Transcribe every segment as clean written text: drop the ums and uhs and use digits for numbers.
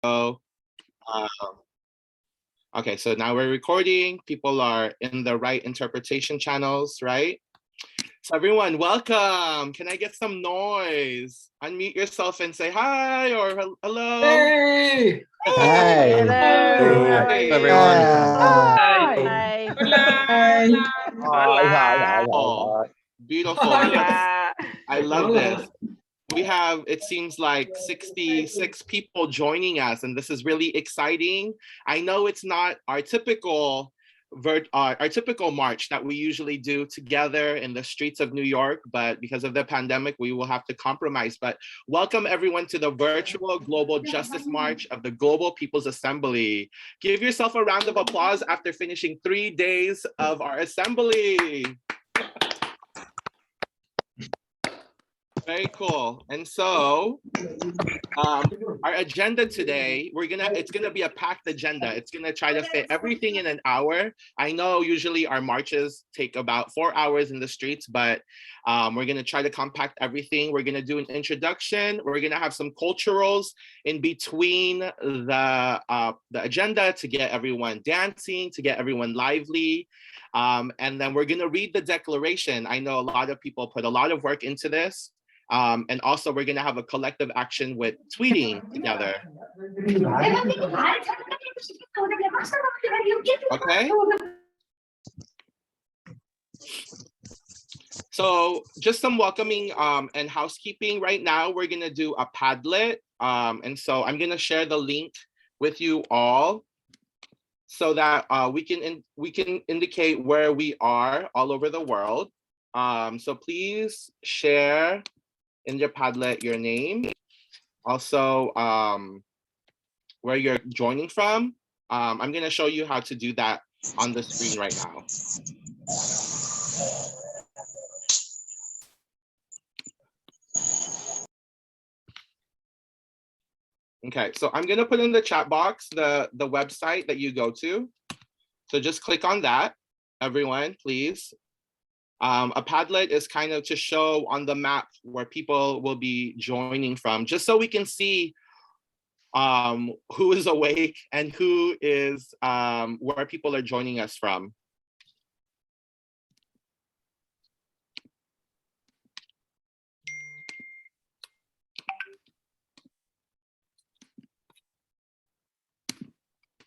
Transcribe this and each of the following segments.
Um, okay, so now we're recording. People are in the right interpretation channels, right? So everyone, welcome. Can I get some noise? Unmute yourself and say hi or hello. Hey! Hi. Hello. Hey, Everyone. Hi! Hi. Oh, beautiful. I love this. We have, it seems like 66 people joining us, and this is really exciting. I know it's not our typical march that we usually do together in the streets of New York, but because of the pandemic, we will have to compromise. But welcome everyone to the virtual Global Justice March of the Global People's Assembly. Give yourself a round of applause after finishing 3 days of our assembly. Very cool. And so our agenda today, it's gonna be a packed agenda. It's gonna try to fit everything in an hour. I know usually our marches take about 4 hours in the streets, but we're gonna try to compact everything. We're gonna do an introduction. We're gonna have some culturals in between the agenda to get everyone dancing, to get everyone lively. And then we're gonna read the declaration. I know a lot of people put a lot of work into this. And also we're gonna have a collective action with tweeting together. Okay. So just some welcoming and housekeeping. Right now, we're gonna do a Padlet. And so I'm gonna share the link with you all so that we can indicate where we are all over the world. So please share in your Padlet your name, also where you're joining from. I'm gonna show you how to do that on the screen right now. Okay, so I'm gonna put in the chat box the website that you go to. So just click on that, everyone, please. A Padlet is kind of to show on the map where people will be joining from, just so we can see who is awake and who is where people are joining us from.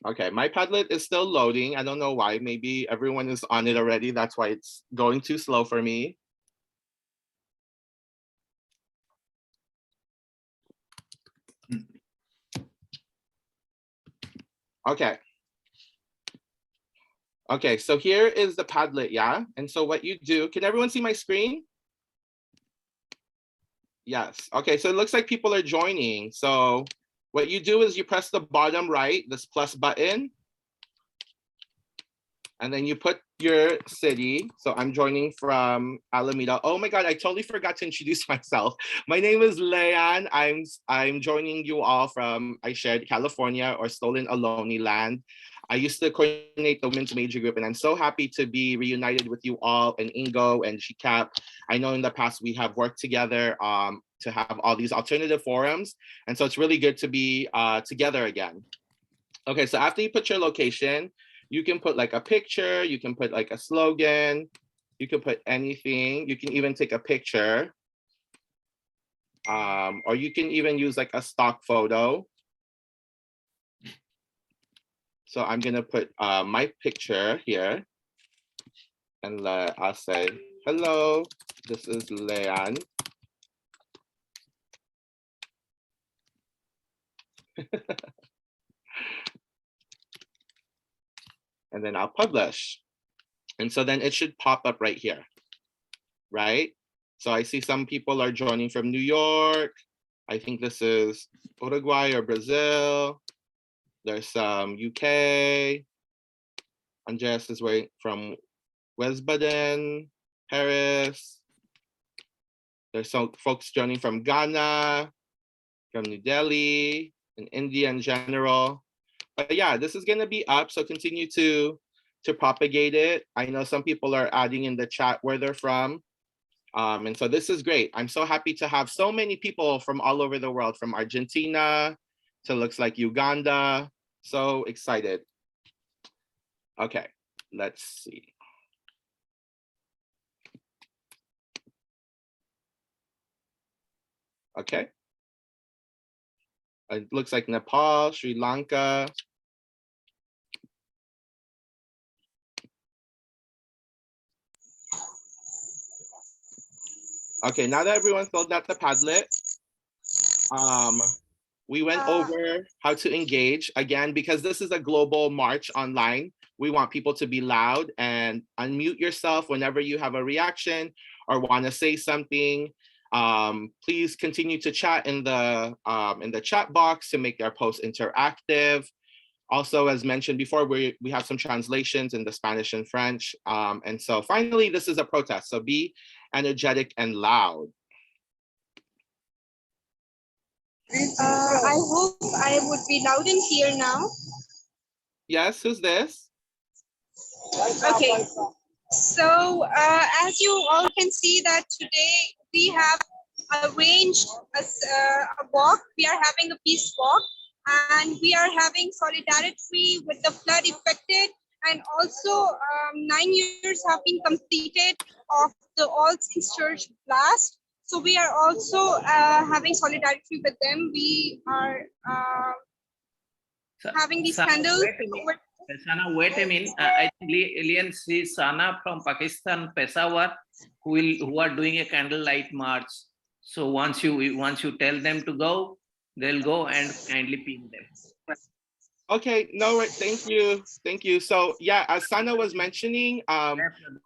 Okay, my Padlet is still loading. I don't know why. Maybe everyone is on it already. That's why it's going too slow for me. Okay. Okay, so here is the Padlet, yeah? And so what you do, can everyone see my screen? Yes, okay, so it looks like people are joining. So what you do is you press the bottom right, this plus button, and then you put your city. So I'm joining from Alameda. Oh my God, I totally forgot to introduce myself. My name is Leanne. I'm joining you all from, I shared California or Stolen Ohlone land. I used to coordinate the women's major group, and I'm so happy to be reunited with you all and Ingo and GCAP. I know in the past we have worked together to have all these alternative forums. And so it's really good to be together again. Okay, so after you put your location, you can put like a picture, you can put like a slogan, you can put anything. You can even take a picture. Or you can even use like a stock photo. So I'm gonna put my picture here, and I'll say, hello, this is Leanne. And then I'll publish. And so then it should pop up right here, right? So I see some people are joining from New York. I think this is Uruguay or Brazil. There's some UK. Andreas is from Wiesbaden, Paris. There's some folks joining from Ghana, from New Delhi, and India in general. But yeah, this is gonna be up, so continue to propagate it. I know some people are adding in the chat where they're from. And so this is great. I'm so happy to have so many people from all over the world, from Argentina to looks like Uganda. So excited. Okay, let's see. Okay. It looks like Nepal, Sri Lanka. Okay, now that everyone filled out the Padlet, we went over how to engage again, because this is a global march online. We want people to be loud and unmute yourself whenever you have a reaction or want to say something. Please continue to chat in the chat box to make our post interactive. Also, as mentioned before, we have some translations in the Spanish and French. And so finally, this is a protest. So be energetic and loud. I hope I would be loud and clear now. Yes, who's this? Okay. So as you all can see that today we have arranged a walk. We are having a peace walk, and we are having solidarity with the flood affected, and also 9 years have been completed of the All Saints Church blast. So we are also having solidarity with them. We are having these candles. Sana, wait a minute. I think Lian sees Sana from Pakistan, Peshawar, who are doing a candlelight march. So once you tell them to go, they'll go, and kindly ping them. Okay, no, thank you. So yeah, as Sana was mentioning,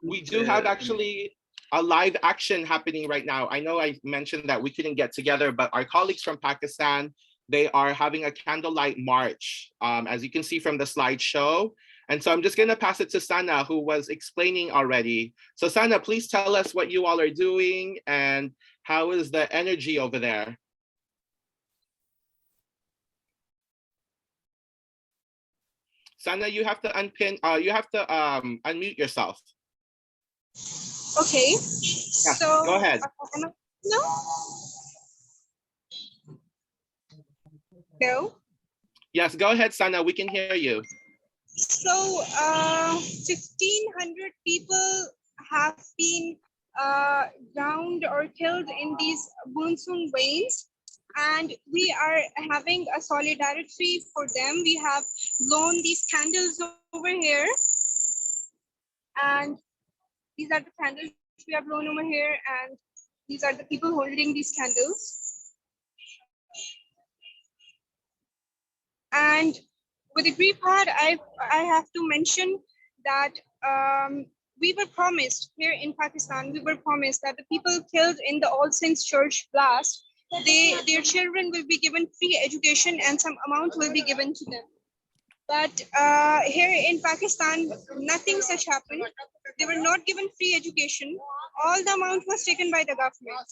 we do have actually a live action happening right now. I know I mentioned that we couldn't get together, but our colleagues from Pakistan, they are having a candlelight march, as you can see from the slideshow. And so I'm just gonna pass it to Sana, who was explaining already. So Sana, please tell us what you all are doing and how is the energy over there? Sana, you have to unmute yourself. Okay. Yeah, So go ahead. No. No. Yes, go ahead, Sana. We can hear you. So 1,500 people have been drowned or killed in these monsoon rains, and we are having a solidarity for them. We have blown these candles over here, and these are the candles we have blown over here, and these are the people holding these candles. And with the grief part, I have to mention that we were promised here in Pakistan, we were promised that the people killed in the All Saints Church blast, their children will be given free education and some amount will be given to them. But here in Pakistan, nothing such happened. They were not given free education. All the amount was taken by the government.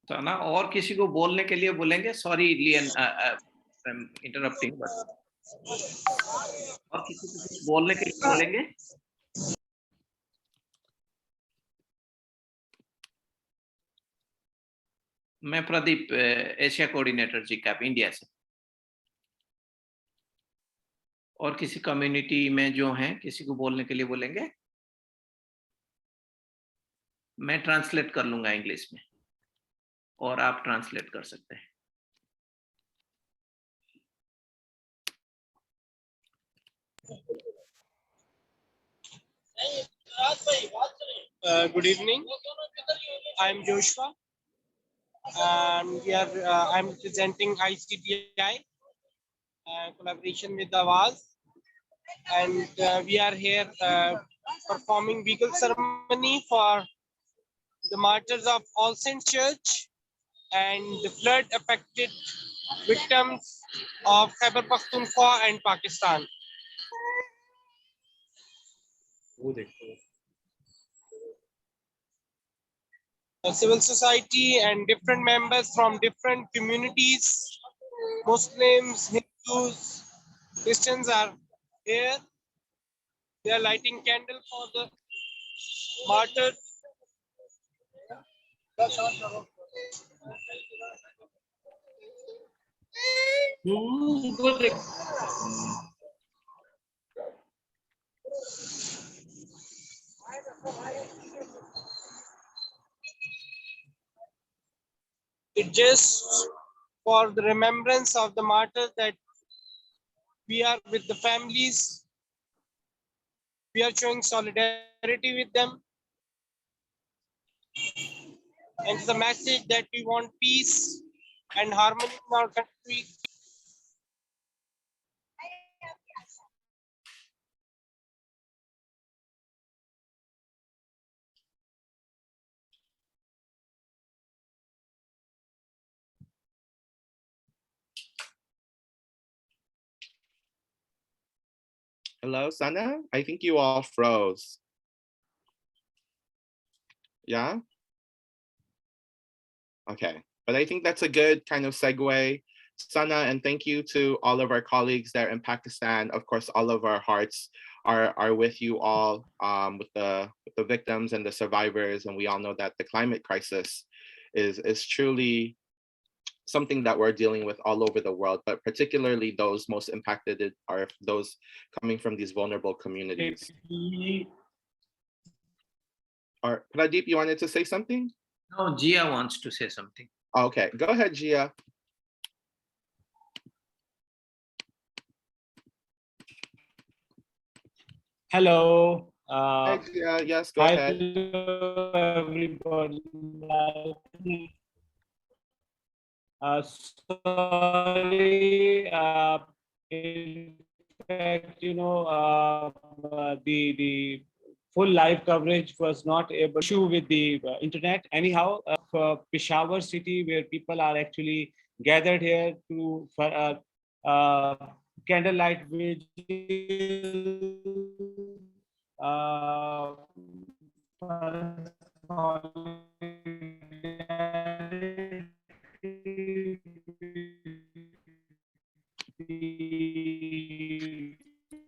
सना और किसी को बोलने के लिए बोलेंगे. Sorry लियन, interrupting, but और किसी को कुछ बोलने के लिए बोलेंगे. मैं प्रदीप, एशिया कोऑर्डिनेटर जी कैप इंडिया से. और किसी कम्युनिटी में जो हैं, किसी को बोलने के लिए बोलेंगे. मैं ट्रांसलेट कर लूंगा इंग्लिश में और आप ट्रांसलेट कर सकते हैं. Good evening. I'm Joshua, and I'm presenting ICDI collaboration with Awaz, and we are here performing legal ceremony for the martyrs of All Saints Church and the flood affected victims of Khyber Pakhtunkhwa and Pakistan. civil society and different members from different communities. Muslims, Hindus, Christians are here. They are lighting candle for the martyrs. It just for the remembrance of the martyrs that we are with the families. We are showing solidarity with them. And it's a message that we want peace and harmony in our country. Hello, Sana? I think you all froze. Yeah? Okay, but I think that's a good kind of segue. Sana, and thank you to all of our colleagues there in Pakistan. Of course, all of our hearts are with you all, with the victims and the survivors. And we all know that the climate crisis is truly something that we're dealing with all over the world, but particularly those most impacted are those coming from these vulnerable communities. Or Pradeep, you wanted to say something? No, Gia wants to say something. Okay, go ahead, Gia. Hello. Hi, Gia. Yes, go ahead. Hello, everybody. Sorry. In fact, the full live coverage was not able to with the internet. Anyhow, Peshawar city, where people are actually gathered here to for candlelight vigil.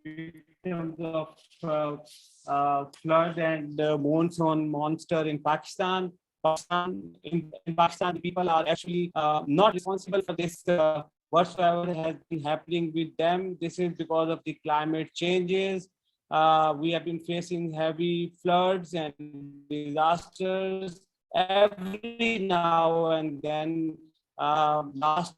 Victims of flood and monsoon monster in Pakistan. In Pakistan, people are actually not responsible for this whatsoever has been happening with them. This is because of the climate changes. We have been facing heavy floods and disasters every now and then. Last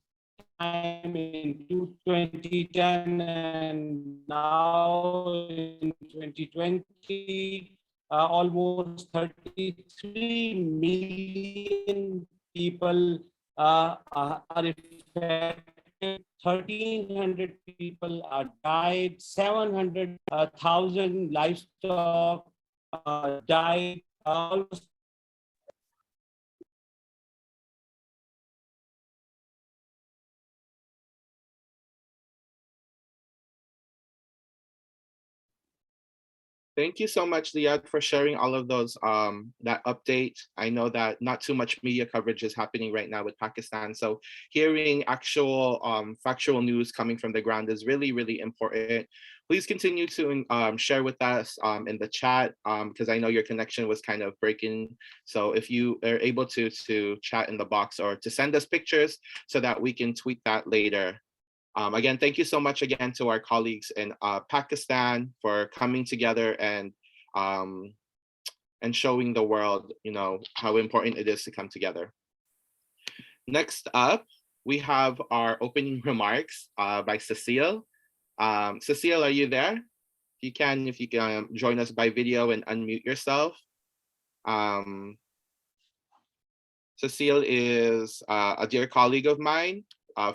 time in 2010 and now in 2020, almost 33 million people are affected. 1,300 people are died. 700,000 livestock died. Almost Thank you so much, Liad, for sharing all of those, that update. I know that not too much media coverage is happening right now with Pakistan. So hearing actual factual news coming from the ground is really, really important. Please continue to share with us in the chat, because I know your connection was kind of breaking. So if you are able to chat in the box or to send us pictures so that we can tweet that later. Again, thank you so much again to our colleagues in Pakistan for coming together and showing the world, how important it is to come together. Next up, we have our opening remarks by Cecile. Cecile, are you there? If you can join us by video and unmute yourself. Cecile is a dear colleague of mine.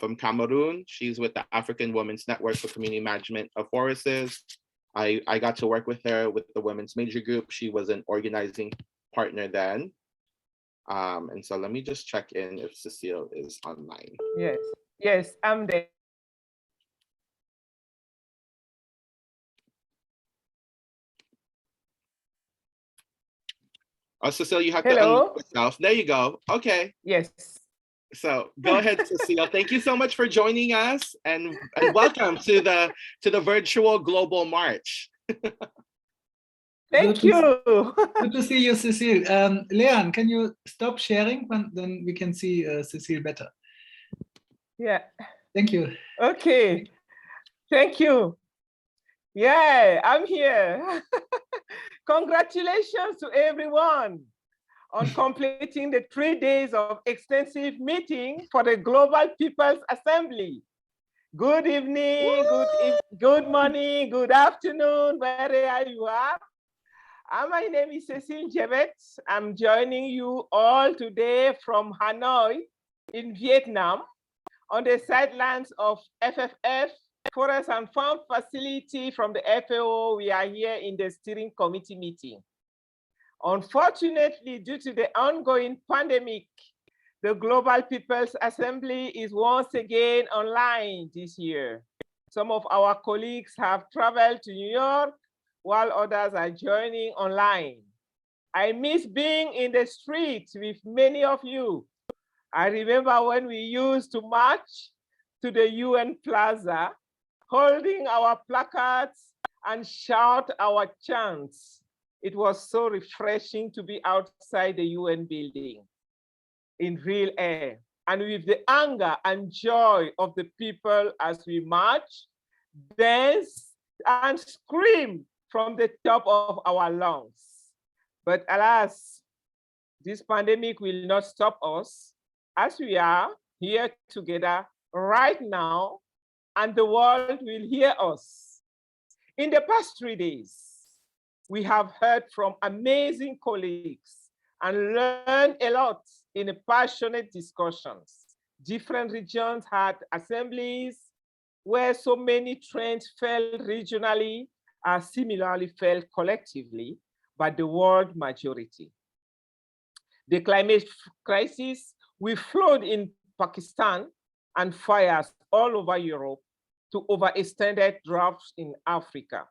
From Cameroon. She's with the African Women's Network for Community Management of Forests. I got to work with her with the Women's Major Group. She was an organizing partner then. And so let me just check in if Cecile is online. Yes, I'm there. Oh, Cecile, you have to Hello. unmute yourself. There you go. Okay. Yes. So go ahead, Cecile. Thank you so much for joining us, and welcome to the virtual global march. Thank you. Good to see you, Cecile. Leon, can you stop sharing? Then we can see Cecile better. Yeah. Thank you. Okay. Thank you. Yeah, I'm here. Congratulations to everyone on completing the 3 days of extensive meeting for the Global People's Assembly. Good evening, good morning, good afternoon, wherever you are. My name is Cecile Jebet. I'm joining you all today from Hanoi in Vietnam on the sidelines of FFF, Forest and Farm Facility from the FAO. We are here in the steering committee meeting. Unfortunately, due to the ongoing pandemic, the Global People's Assembly is once again online this year. Some of our colleagues have traveled to New York, while others are joining online. I miss being in the streets with many of you. I remember when we used to march to the UN Plaza, holding our placards and shout our chants. It was so refreshing to be outside the UN building in real air, and with the anger and joy of the people as we march, dance, and scream from the top of our lungs. But alas, this pandemic will not stop us as we are here together right now, and the world will hear us. In the past 3 days, we have heard from amazing colleagues and learned a lot in passionate discussions. Different regions had assemblies where so many trends fell regionally are similarly felt collectively by the world majority. The climate crisis, we flood in Pakistan and fires all over Europe to overextended droughts in Africa.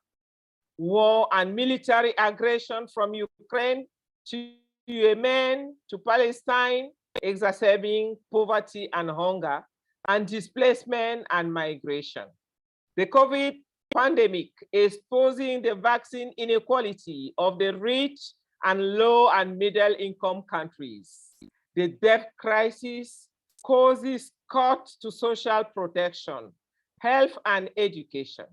War and military aggression from Ukraine to Yemen to Palestine, exacerbating poverty and hunger, and displacement and migration. The COVID pandemic exposing the vaccine inequality of the rich and low and middle income countries. The debt crisis causes cuts to social protection, health and education.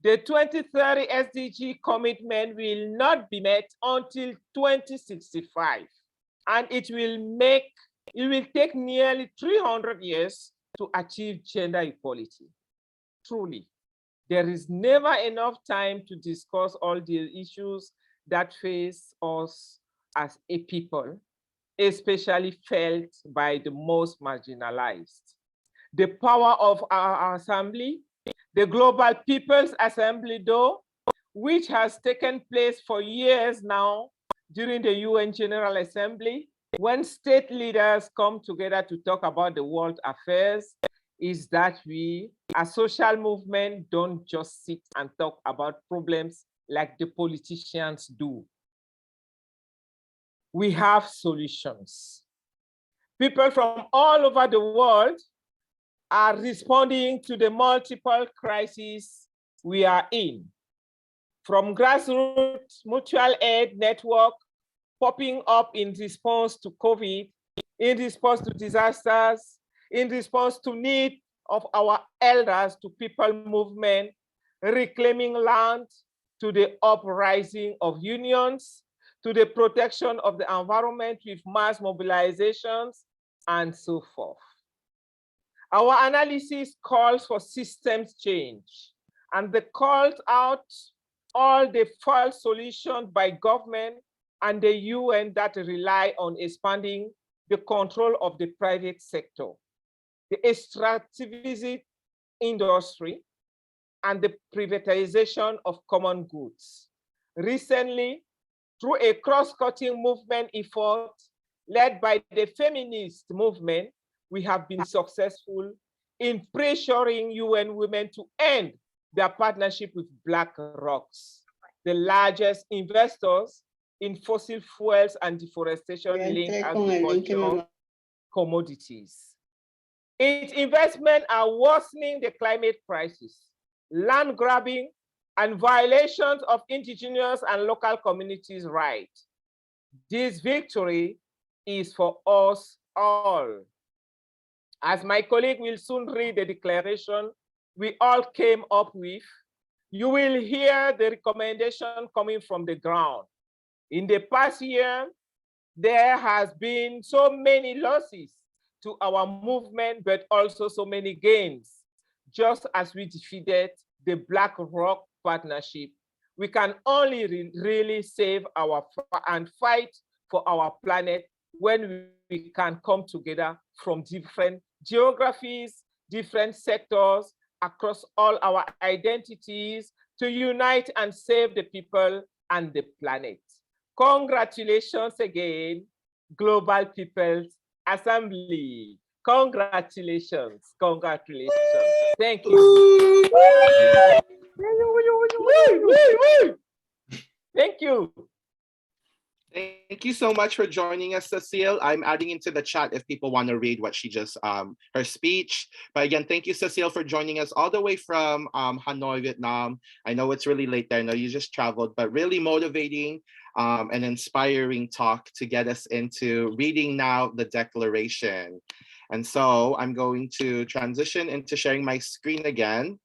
The 2030 SDG commitment will not be met until 2065, and it will take nearly 300 years to achieve gender equality. Truly, there is never enough time to discuss all the issues that face us as a people, especially felt by the most marginalized. The power of our assembly, the Global People's Assembly, though, which has taken place for years now during the UN General Assembly, when state leaders come together to talk about the world affairs, is that we, as social movement, don't just sit and talk about problems like the politicians do. We have solutions. People from all over the world are responding to the multiple crises we are in. From grassroots mutual aid network popping up in response to COVID, in response to disasters, in response to need of our elders to people movement, reclaiming land, to the uprising of unions, to the protection of the environment with mass mobilizations, and so forth. Our analysis calls for systems change, and the calls out all the false solutions by government and the UN that rely on expanding the control of the private sector, the extractivist industry, and the privatization of common goods. Recently, through a cross-cutting movement effort led by the feminist movement, we have been successful in pressuring UN women to end their partnership with BlackRock, the largest investors in fossil fuels and deforestation-linked agricultural commodities. Its investments are worsening the climate crisis, land grabbing, and violations of indigenous and local communities' rights. This victory is for us all. As my colleague will soon read the declaration we all came up with, you will hear the recommendation coming from the ground. In the past year, there has been so many losses to our movement, but also so many gains. Just as we defeated the Black Rock Partnership, we can only really save our and fight for our planet when we can come together from different geographies, different sectors, across all our identities to unite and save the people and the planet. Congratulations again, Global People's Assembly. Congratulations, congratulations. Thank you. Thank you. Thank you so much for joining us, Cecile. I'm adding into the chat if people want to read what she just, her speech. But again, thank you, Cecile, for joining us all the way from Hanoi, Vietnam. I know it's really late there. I know you just traveled, but really motivating and inspiring talk to get us into reading now the declaration. And so I'm going to transition into sharing my screen again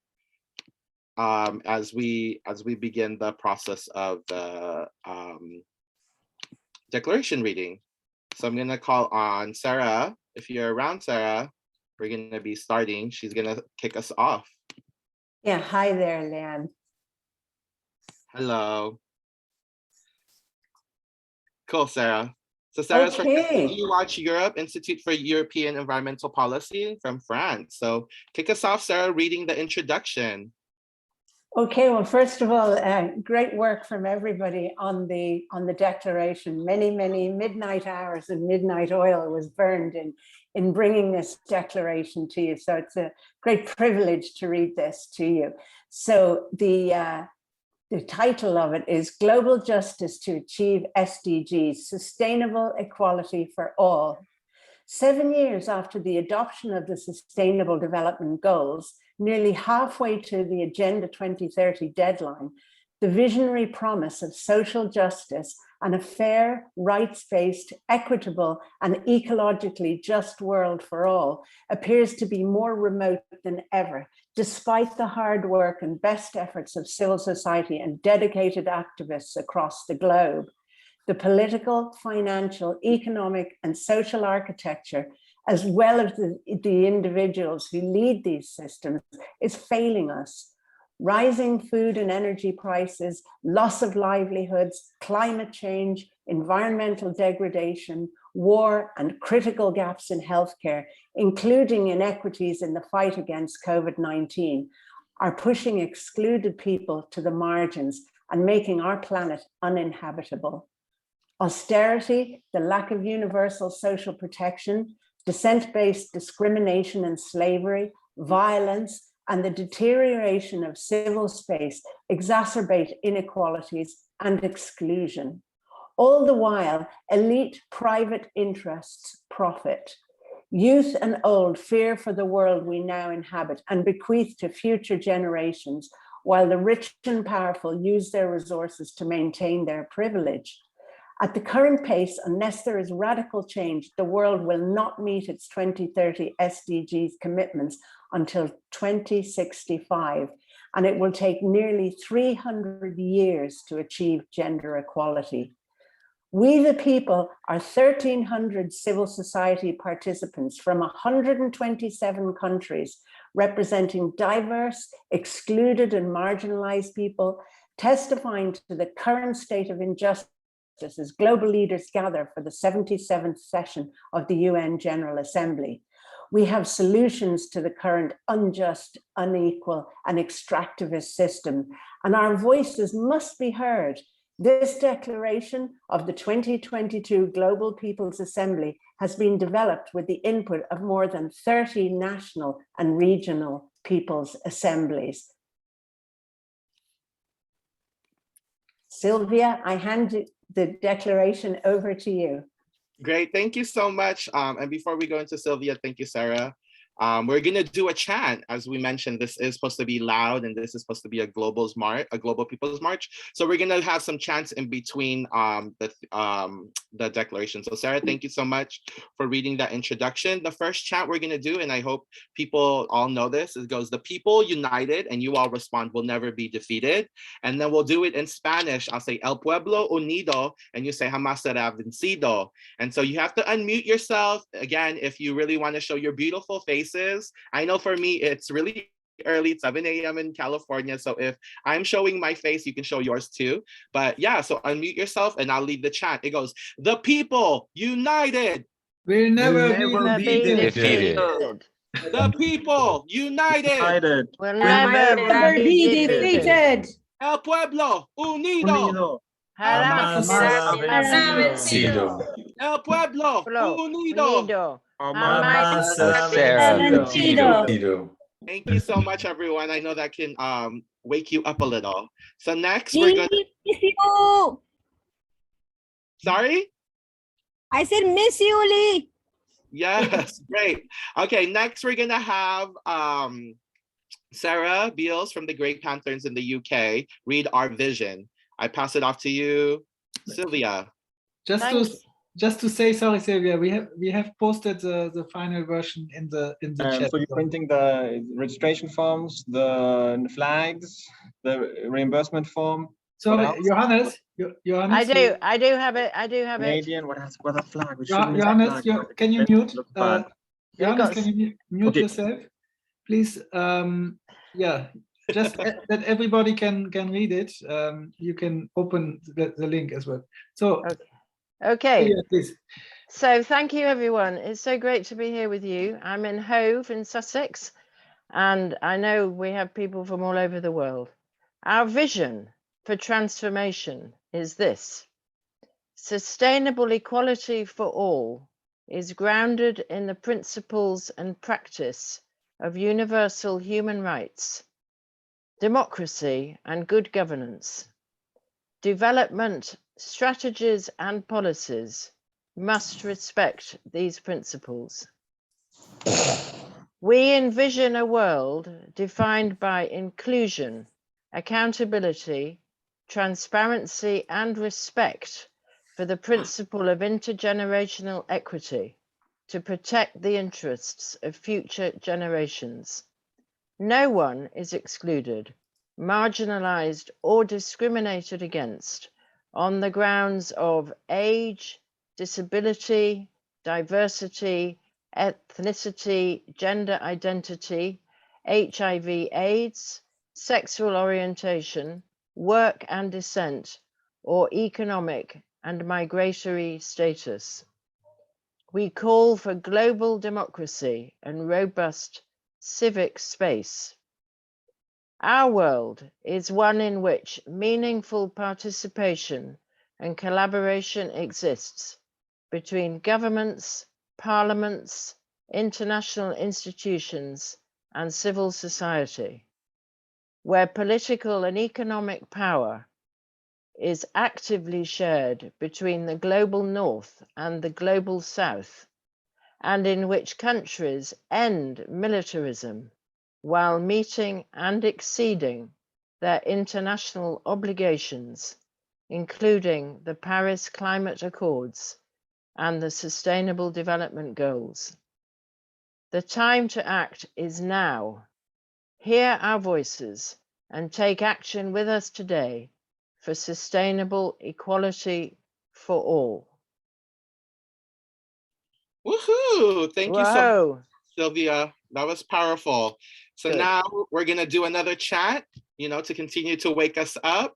as we begin the process of the declaration reading. So I'm going to call on Sarah. If you're around, Sarah, we're going to be starting. She's going to kick us off. Yeah, hi there, Leanne. Hello. Cool, Sarah. So Sarah's from Watch Europe, Institute for European Environmental Policy from France. So kick us off, Sarah, reading the introduction. Okay, well, first of all, great work from everybody on the declaration. Many midnight hours and midnight oil was burned in bringing this declaration to you. So it's a great privilege to read this to you. So the title of it is Global Justice to Achieve SDGs, Sustainable Equality for All. 7 years after the adoption of the Sustainable Development Goals, nearly halfway to the Agenda 2030 deadline, the visionary promise of social justice and a fair, rights-based, equitable, and ecologically just world for all appears to be more remote than ever, despite the hard work and best efforts of civil society and dedicated activists across the globe. The political, financial, economic, and social architecture, as well as the individuals who lead these systems, is failing us. Rising food and energy prices, loss of livelihoods, climate change, environmental degradation, war, and critical gaps in healthcare, including inequities in the fight against COVID-19, are pushing excluded people to the margins and making our planet uninhabitable. Austerity, the lack of universal social protection, descent-based discrimination and slavery, violence, and the deterioration of civil space exacerbate inequalities and exclusion. All the while, elite private interests profit. Youth and old fear for the world we now inhabit and bequeath to future generations, while the rich and powerful use their resources to maintain their privilege. At the current pace, unless there is radical change, the world will not meet its 2030 SDGs commitments until 2065, and it will take nearly 300 years to achieve gender equality. We the people are 1,300 civil society participants from 127 countries, representing diverse, excluded, and marginalized people, testifying to the current state of injustice as global leaders gather for the 77th session of the UN General Assembly. We have solutions to the current unjust, unequal, and extractivist system, and our voices must be heard. This declaration of the 2022 Global People's Assembly has been developed with the input of more than 30 national and regional people's assemblies. Sylvia, I hand the declaration over to you. Great, thank you so much. And before we go into Sylvia, thank you, Sarah. We're gonna do a chant. As we mentioned, this is supposed to be loud and this is supposed to be a global people's march. So we're gonna have some chants in between the declaration. So Sarah, thank you so much for reading that introduction. The first chant we're gonna do, and I hope people all know this, it goes, the people united, and you all respond, will never be defeated. And then we'll do it in Spanish. I'll say, el pueblo unido, and you say, jamás será vencido. And so you have to unmute yourself. Again, if you really wanna show your beautiful face. I know for me, it's really early, it's 7 a.m. in California. So if I'm showing my face, you can show yours too. But yeah, so unmute yourself and I'll lead the chant. It goes, the people united Will never be be defeated. The people united Will Never be defeated. El pueblo unido. Jamás será vencido. El pueblo unido. Jamás será vencido. Thank you so much, everyone. I know that can wake you up a little. So next we're going to... Miss you. Sorry? I said miss you, Lee. Yes, great. Okay, next we're going to have Sarah Beals from the Great Panthers in the UK read Our Vision. I pass it off to you, Sylvia. Just to say, sorry, Sylvia, we have posted the final version in the chat. So you're printing the registration forms, the flags, the reimbursement form. So Johannes, I do have it. Canadian, what a flag? Johannes, can you mute? Johannes, can you mute yourself, please? Yeah, just that everybody can read it. You can open the link as well. So. Okay. Yeah, please. So thank you, everyone. It's so great to be here with you. I'm in Hove in Sussex, and I know we have people from all over the world. Our vision for transformation is this: sustainable equality for all is grounded in the principles and practice of universal human rights, democracy, and good governance. Development strategies and policies must respect these principles. We envision a world defined by inclusion, accountability, transparency, and respect for the principle of intergenerational equity to protect the interests of future generations. No one is excluded, marginalized, or discriminated against on the grounds of age, disability, diversity, ethnicity, gender identity, HIV/AIDS, sexual orientation, work and descent, or economic and migratory status. We call for global democracy and robust civic space. Our world is one in which meaningful participation and collaboration exists between governments, parliaments, international institutions, and civil society, where political and economic power is actively shared between the global North and the global South, and in which countries end militarism while meeting and exceeding their international obligations, including the Paris Climate Accords and the Sustainable Development Goals. The time to act is now. Hear our voices and take action with us today for sustainable equality for all. Woohoo! Thank you so much, Sylvia. That was powerful. So now we're going to do another chant, to continue to wake us up,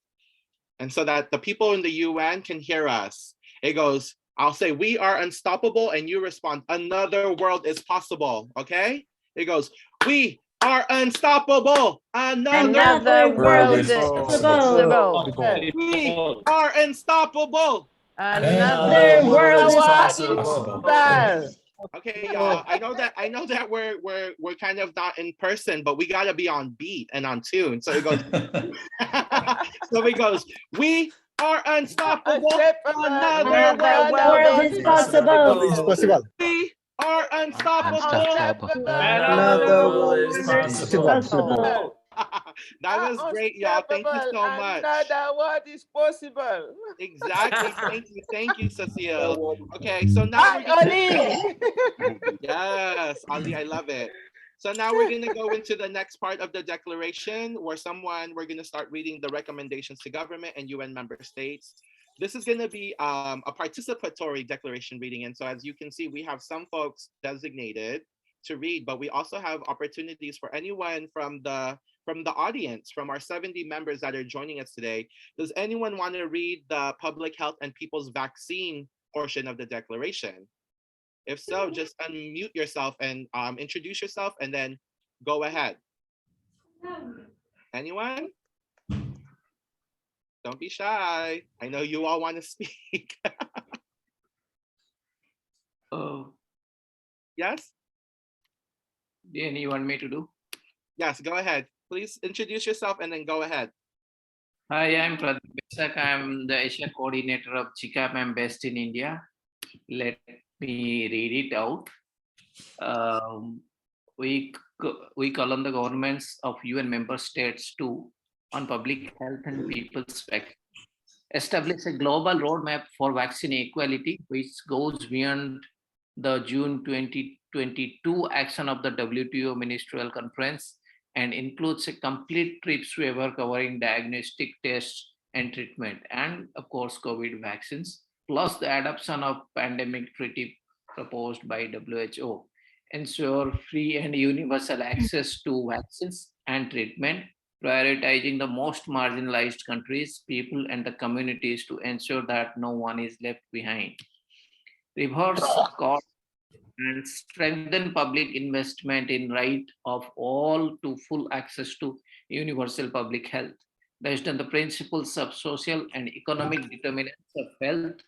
and so that the people in the UN can hear us. It goes, I'll say, we are unstoppable, and you respond, another world is possible, okay? It goes, we are unstoppable. Another world is possible. We are unstoppable. Another world is possible. Okay, y'all. I know that we're kind of not in person, but we gotta be on beat and on tune. So it goes. So it goes. We are unstoppable. Another world is possible. We are unstoppable. Another world is Possible. That was great, y'all. Thank you so much. Another world is possible. Exactly. Thank you, Cecile. Okay, so now Hi, Ali. yes, Ali, I love it. So now we're gonna go into the next part of the declaration where we're gonna start reading the recommendations to government and UN member states. This is gonna be a participatory declaration reading. And so as you can see, we have some folks designated to read, but we also have opportunities for anyone from the audience, from our 70 members that are joining us today. Does anyone want to read the public health and people's vaccine portion of the declaration? If so, just unmute yourself and introduce yourself and then go ahead. Anyone? Don't be shy. I know you all want to speak. Yes? Then you want me to do? Yes, go ahead. Please introduce yourself and then go ahead. Hi, I'm Pradeep Besak. I'm the Asia coordinator of CICAP. I'm based in India. Let me read it out. We call on the governments of UN member states to, on public health and people's vaccine, establish a global roadmap for vaccine equality, which goes beyond the June 2022 action of the WTO Ministerial Conference and includes a complete TRIPS waiver covering diagnostic tests and treatment, and of course, COVID vaccines, plus the adoption of pandemic treaty proposed by WHO. Ensure free and universal access to vaccines and treatment, prioritizing the most marginalized countries, people, and the communities to ensure that no one is left behind. Reverse cost and strengthen public investment in right of all to full access to universal public health based on the principles of social and economic determinants of health,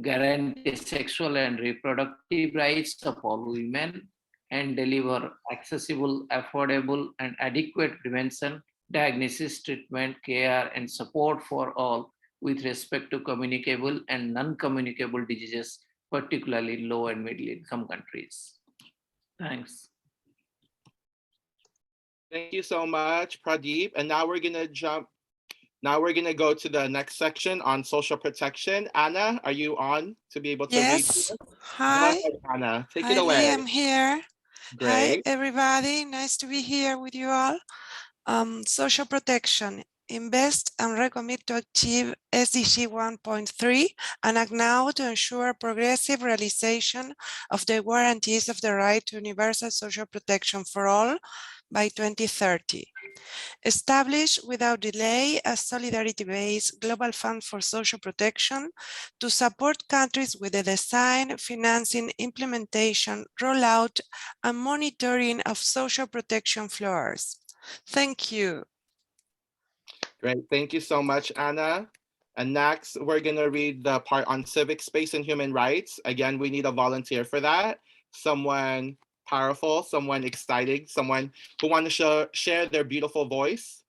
guarantee sexual and reproductive rights of all women, and deliver accessible, affordable, and adequate prevention, diagnosis, treatment, care, and support for all with respect to communicable and non-communicable diseases, particularly low and middle income countries. Thanks. Thank you so much, Pradeep. And now we're gonna go to the next section on social protection. Anna, are you on to be able to read? Yes. Go Hi. ahead, Anna, take Hi, it away. I'm here. Great. Hi, everybody. Nice to be here with you all. Social protection. Invest and recommit to achieve SDG 1.3 and act now to ensure progressive realization of the guarantees of the right to universal social protection for all by 2030. Establish without delay a solidarity-based global fund for social protection to support countries with the design, financing, implementation, rollout, and monitoring of social protection floors. Thank you. Great, thank you so much, Anna. And next, we're gonna read the part on civic space and human rights. Again, we need a volunteer for that. Someone powerful, someone exciting, someone who want to share their beautiful voice.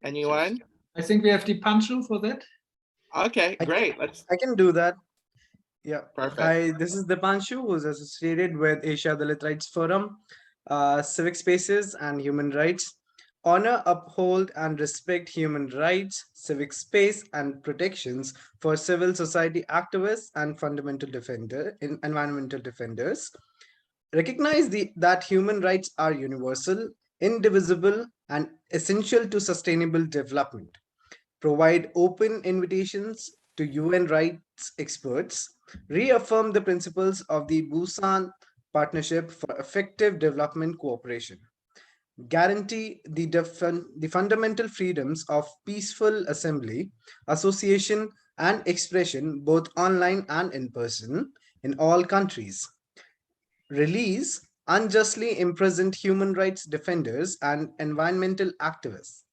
Anyone? I think we have the Pancho for that. Okay, great. I can do that. Yeah. Perfect. Hi, this is Dipanshu, who's associated with Asia Dalit Rights Forum, Civic Spaces and Human Rights. Honor, uphold, and respect human rights, civic space, and protections for civil society activists and environmental defenders. Recognize that human rights are universal, indivisible, and essential to sustainable development. Provide open invitations to UN rights experts. Reaffirm the principles of the Busan Partnership for Effective Development Cooperation. Guarantee the fundamental freedoms of peaceful assembly, association, and expression, both online and in person, in all countries. Release unjustly imprisoned human rights defenders and environmental activists.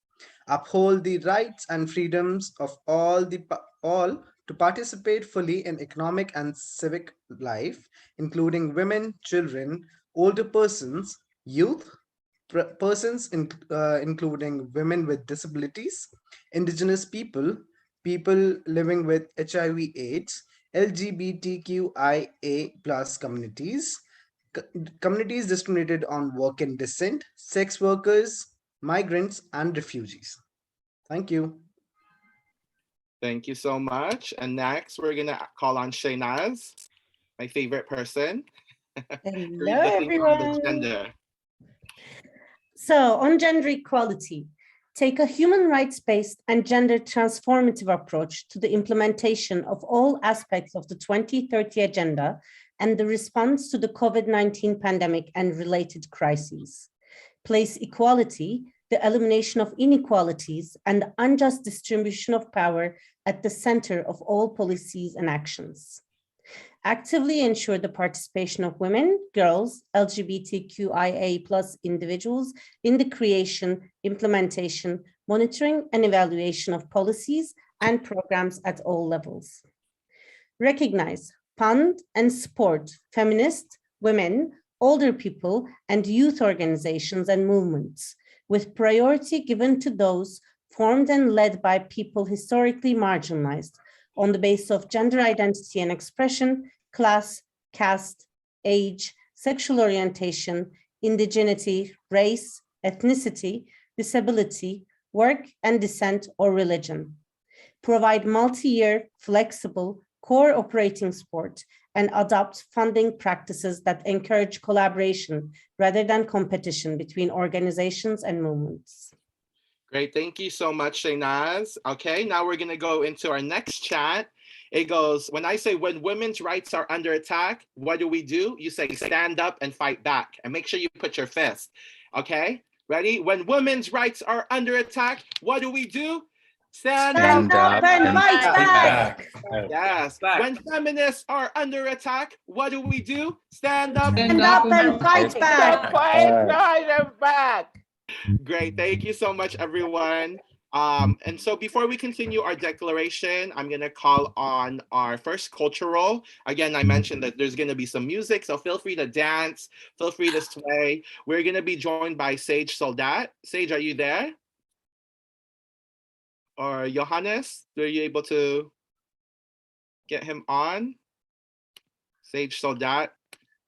Uphold the rights and freedoms of all to participate fully in economic and civic life, including women, children, older persons, youth, persons including women with disabilities, indigenous people, people living with HIV/AIDS, LGBTQIA plus communities, communities discriminated on work and descent, sex workers, migrants, and refugees. Thank you. Thank you so much. And next, we're gonna call on Shaynaz, my favorite person. Hello, On the everyone. gender. So on gender equality, take a human rights-based and gender transformative approach to the implementation of all aspects of the 2030 Agenda and the response to the COVID-19 pandemic and related crises. Place equality, the elimination of inequalities, and the unjust distribution of power at the center of all policies and actions. Actively ensure the participation of women, girls, LGBTQIA plus individuals in the creation, implementation, monitoring, and evaluation of policies and programs at all levels. Recognize, fund, and support feminist, women, older people, and youth organizations and movements, with priority given to those formed and led by people historically marginalized, on the basis of gender identity and expression, class, caste, age, sexual orientation, indigeneity, race, ethnicity, disability, work and descent, or religion. Provide multi-year, flexible, core operating support and adopt funding practices that encourage collaboration rather than competition between organizations and movements. Great, thank you so much, Shaynaz. Okay, now we're gonna go into our next chat. It goes, when I say when women's rights are under attack, what do? You say stand up and fight back, and make sure you put your fist, okay? Ready? When women's rights are under attack, what do? Stand up and fight back. Yes. When feminists are under attack, what do? Stand up and fight back. Fight back. Great, thank you so much, everyone. And so before we continue our declaration, I'm gonna call on our first cultural. Again, I mentioned that there's gonna be some music, so feel free to dance, feel free to sway. We're gonna be joined by Sage Soldat. Sage, are you there? Or Johannes, are you able to get him on? Sage Soldat.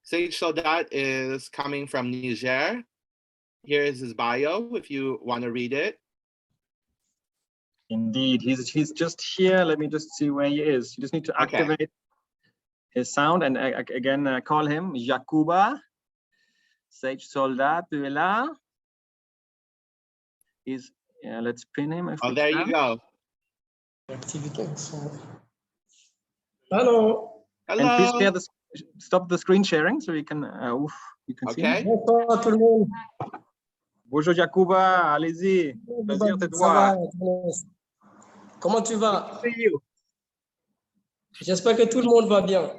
Sage Soldat is coming from Niger. Here is his bio, if you want to read it. Indeed, he's just here. Let me just see where he is. You just need to activate his sound and again call him Jakuba. Sage Soldat, tu es là? Let's pin him. Oh, there you go. Hello. Hello. And please share stop the screen sharing so you can see. Bonsoir tout le monde. Bonjour Jakuba, allez-y. Plaisir de te voir. Comment tu vas? J'espère que tout le monde va bien.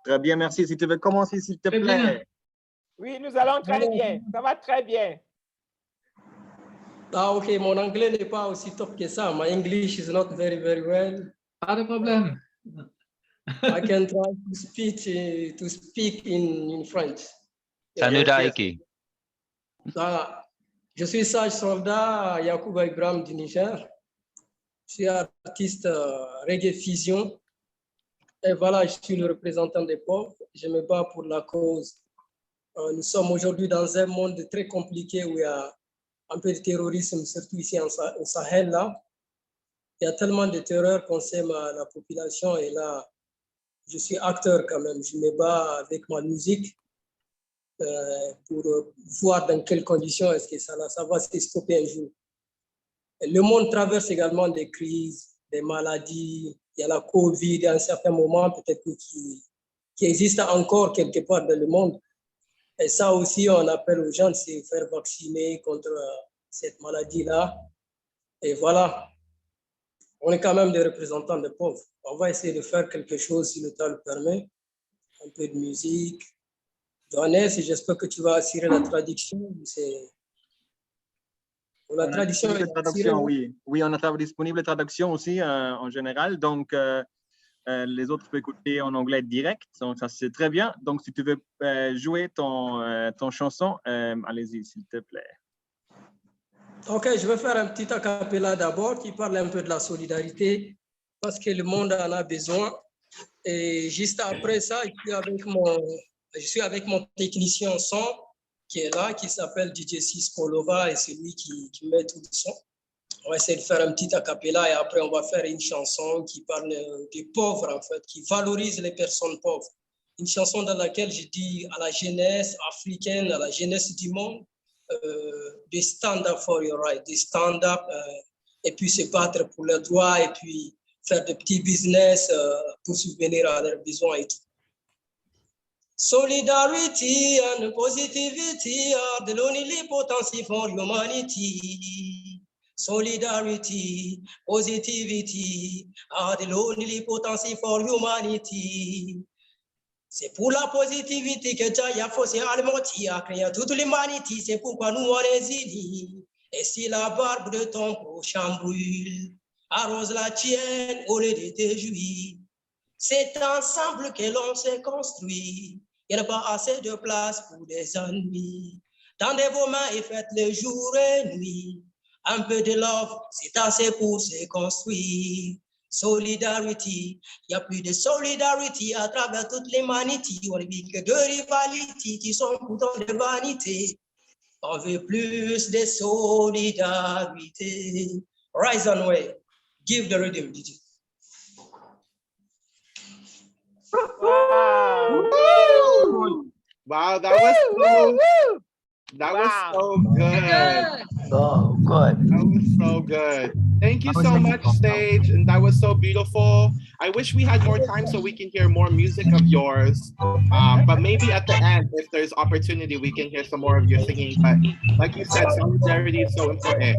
Très bien, merci. Si tu veux commencer, s'il te plaît. Oui, nous allons très bien. Ça va très bien. Ah, ok. Mon anglais n'est pas aussi top que ça. My English is not very, very well. Pas de problème. I can try to speak in French. Sanudaiki. Je suis Sage Soldat Yacouba Ibrahim du Niger. Je suis artiste reggae fusion. Et voilà, je suis le représentant des pauvres. Je me bats pour la cause. Nous sommes aujourd'hui dans un monde très compliqué où il y a un peu de terrorisme, surtout ici au Sahel. Là. Il y a tellement de terreur qu'on sème la population. Et là, je suis acteur quand même. Je me bats avec ma musique. Pour voir dans quelles conditions est-ce que ça va se stopper un jour. Le monde traverse également des crises, des maladies. Il y a la Covid à un certain moment, peut-être qui existe encore quelque part dans le monde. Et ça aussi, on appelle aux gens de se faire vacciner contre cette maladie-là. Et voilà, on est quand même des représentants des pauvres. On va essayer de faire quelque chose si le temps le permet. Un peu de musique. Johannes, j'espère que tu vas assurer la traduction. La traduction oui, on a disponible la traduction aussi en général. Donc, les autres peuvent écouter en anglais direct. Donc, ça, c'est très bien. Donc, si tu veux jouer ton chanson, allez-y, s'il te plaît. Ok, je vais faire un petit acapella d'abord qui parle un peu de la solidarité parce que le monde en a besoin. Et juste après ça, je suis avec mon technicien son qui est là, qui s'appelle DJ Kolova et c'est lui qui met tout le son. On va essayer de faire un petit acapella et après on va faire une chanson qui parle des pauvres en fait, qui valorise les personnes pauvres. Une chanson dans laquelle je dis à la jeunesse africaine, à la jeunesse du monde, de stand up for your right, de stand up et puis se battre pour leurs droits et puis faire des petits business pour subvenir à leurs besoins et tout. Solidarity and positivity are the only potency for humanity. Solidarity, positivity are the only potency for humanity. C'est pour la positivité que Dieu a forcé Almighty à créer toute l'humanité. C'est pourquoi nous on est unis. Et si la barbe de ton prochain brûle, arrose la tienne au lieu de te jouir. C'est ensemble que l'on s'est construit. Il n'y a pas assez de place pour des ennemis. Tendez vos mains et faites le jour et nuit. Un peu de love, c'est assez pour se construire. Solidarity, il n'y a plus de solidarité à travers toute l'humanité. On ne vit que de rivalités qui sont pourtant de vanité. On veut plus de solidarité. Rise and way. Give the rhythm, DJ. Wow. Wow, that was so good. So good. That was so good. Thank you so much, stage, and that was so beautiful. I wish we had more time so we can hear more music of yours. But maybe at the end, if there's opportunity, we can hear some more of your singing. But like you said, solidarity is so important.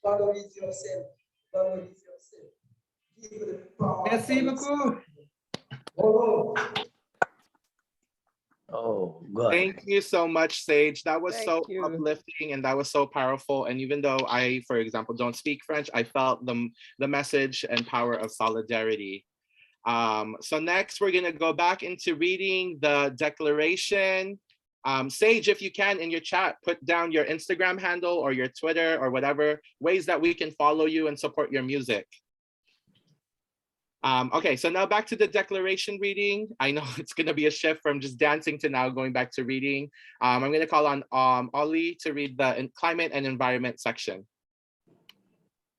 Valorise yourself. Valorise yourself. Give the power. Merci beaucoup. Oh, good. Thank you so much, Sage. That was so uplifting and that was so powerful. And even though I, for example, don't speak French, I felt the message and power of solidarity. So next, we're going to go back into reading the declaration. Sage, if you can, in your chat, put down your Instagram handle or your Twitter or whatever ways that we can follow you and support your music. Okay, so now back to the declaration reading. I know it's going to be a shift from just dancing to now going back to reading. I'm going to call on Ollie to read the climate and environment section.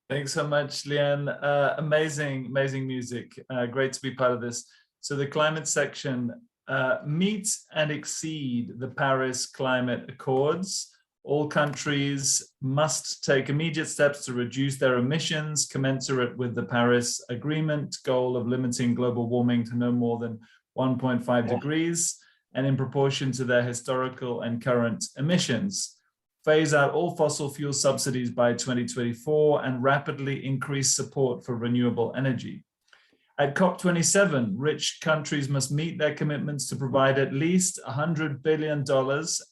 Thanks so much, Leanne. Amazing music. Great to be part of this. So the climate section, meet and exceed the Paris Climate Accords. All countries must take immediate steps to reduce their emissions commensurate with the Paris Agreement goal of limiting global warming to no more than 1.5 degrees and in proportion to their historical and current emissions. Phase out all fossil fuel subsidies by 2024 and rapidly increase support for renewable energy. At COP27, rich countries must meet their commitments to provide at least $100 billion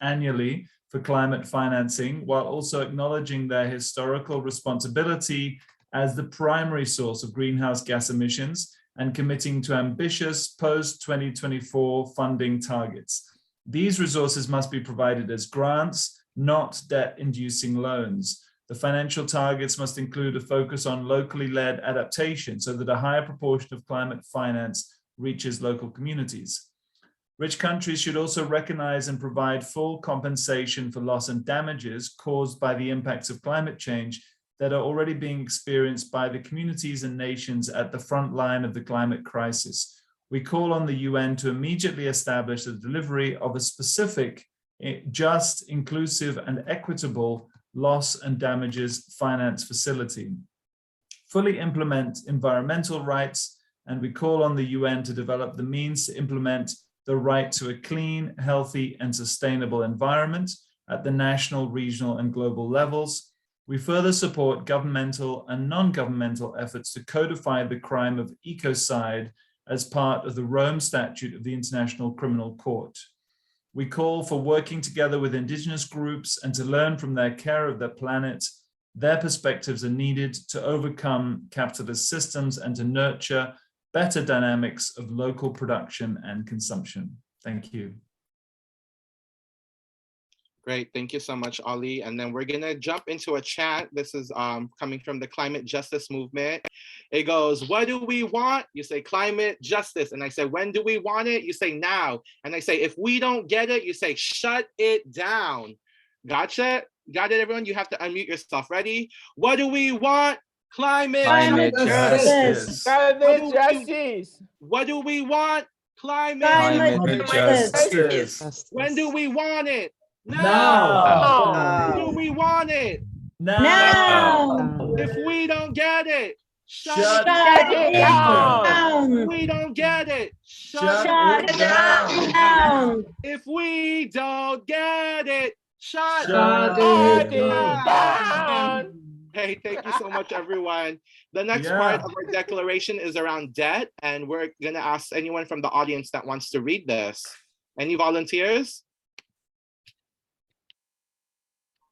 annually for climate financing, while also acknowledging their historical responsibility as the primary source of greenhouse gas emissions and committing to ambitious post-2024 funding targets. These resources must be provided as grants, not debt-inducing loans. The financial targets must include a focus on locally led adaptation so that a higher proportion of climate finance reaches local communities. Rich countries should also recognize and provide full compensation for loss and damages caused by the impacts of climate change that are already being experienced by the communities and nations at the front line of the climate crisis. We call on the UN to immediately establish the delivery of a specific, just, inclusive, and equitable loss and damages finance facility. Fully implement environmental rights, and we call on the UN to develop the means to implement the right to a clean, healthy, and sustainable environment at the national, regional, and global levels. We further support governmental and non-governmental efforts to codify the crime of ecocide as part of the Rome Statute of the International Criminal Court. We call for working together with indigenous groups and to learn from their care of their planet. Their perspectives are needed to overcome capitalist systems and to nurture better dynamics of local production and consumption. Thank you. Great, thank you so much, Ollie. And then we're gonna jump into a chant. This is coming from the climate justice movement. It goes, what do we want? You say climate justice. And I say, when do we want it? You say now. And I say, if we don't get it, you say, shut it down. Gotcha? Got it, everyone? You have to unmute yourself. Ready? What do we want? Climate justice. Climate justice. What do we want? Climate justice. When do we want it? Now. When do we want it? Now. If we don't get it, shut it down. If we don't get it, shut it down. If we don't get it, shut it down. Hey, thank you so much, everyone. The next part of our declaration is around debt, and we're gonna ask anyone from the audience that wants to read this. Any volunteers?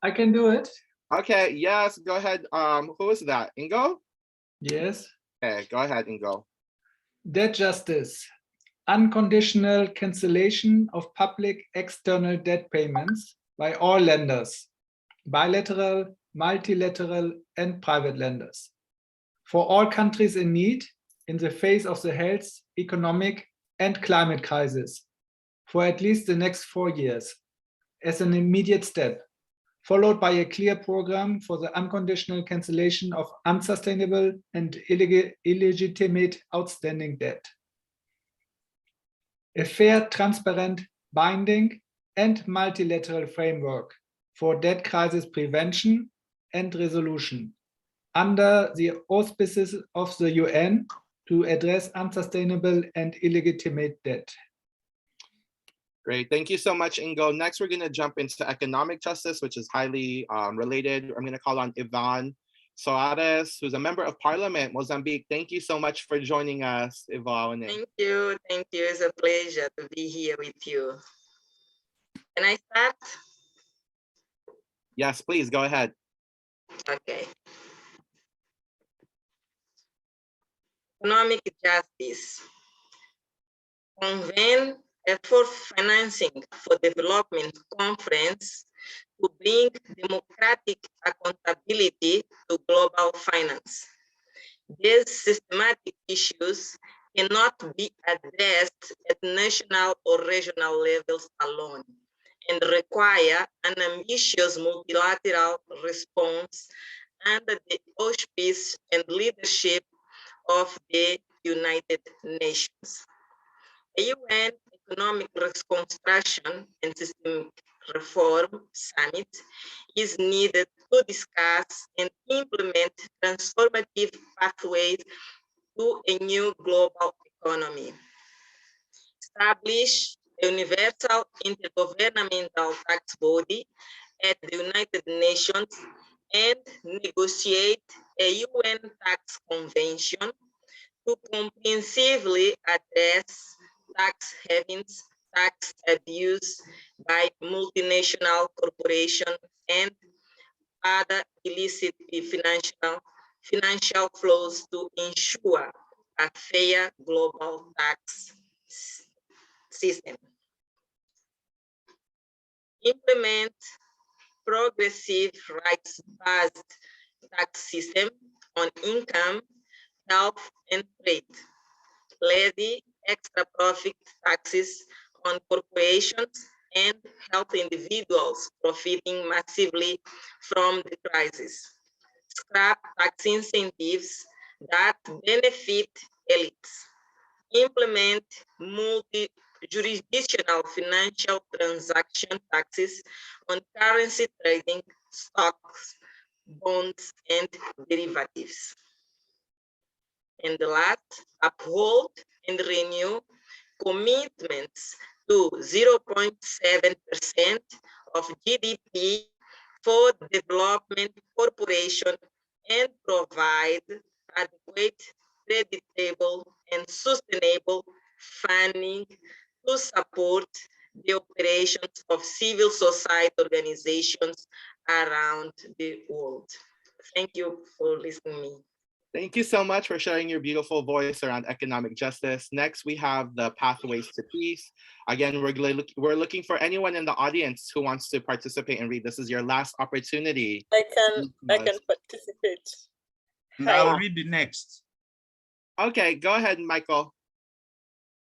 I can do it. Okay, yes, go ahead. Who is that? Ingo? Yes. Okay, go ahead, Ingo. Debt justice. Unconditional cancellation of public external debt payments by all lenders, bilateral, multilateral, and private lenders, for all countries in need in the face of the health, economic, and climate crisis for at least the next 4 years as an immediate step, followed by a clear program for the unconditional cancellation of unsustainable and illegitimate outstanding debt. A fair, transparent, binding, and multilateral framework for debt crisis prevention and resolution under the auspices of the UN to address unsustainable and illegitimate debt. Great, thank you so much, Ingo. Next, we're gonna jump into economic justice, which is highly related. I'm gonna call on Ivan Soares, who's a member of Parliament, Mozambique. Thank you so much for joining us, Ivan. Thank you. It's a pleasure to be here with you. Can I start? Yes, please, go ahead. Okay. Economic justice. Convene a fourth financing for development conference to bring democratic accountability to global finance. These systematic issues cannot be addressed at national or regional levels alone and require an ambitious multilateral response under the auspice and leadership of the United Nations. A UN Economic Reconstruction and Systemic Reform Summit is needed to discuss and implement transformative pathways to a new global economy. Establish a universal intergovernmental tax body at the United Nations and negotiate a UN tax convention to comprehensively address tax havens, tax abuse by multinational corporations, and other illicit financial flows to ensure a fair global tax system. Implement progressive rights-based tax system on income, health, and trade. Levy extra profit taxes on corporations and help individuals profiting massively from the crisis. Scrap tax incentives that benefit elites. Implement multi-jurisdictional financial transaction taxes on currency trading, stocks, bonds, and derivatives. And the last, uphold and renew commitments to 0.7% of GDP for development corporation and provide adequate, predictable, and sustainable funding to support the operations of civil society organizations around the world. Thank you for listening to me. Thank you so much for sharing your beautiful voice around economic justice. Next, we have the pathways to peace. Again, we're looking for anyone in the audience who wants to participate and read. This is your last opportunity. I can participate. I'll read the next. Okay, go ahead, Michael.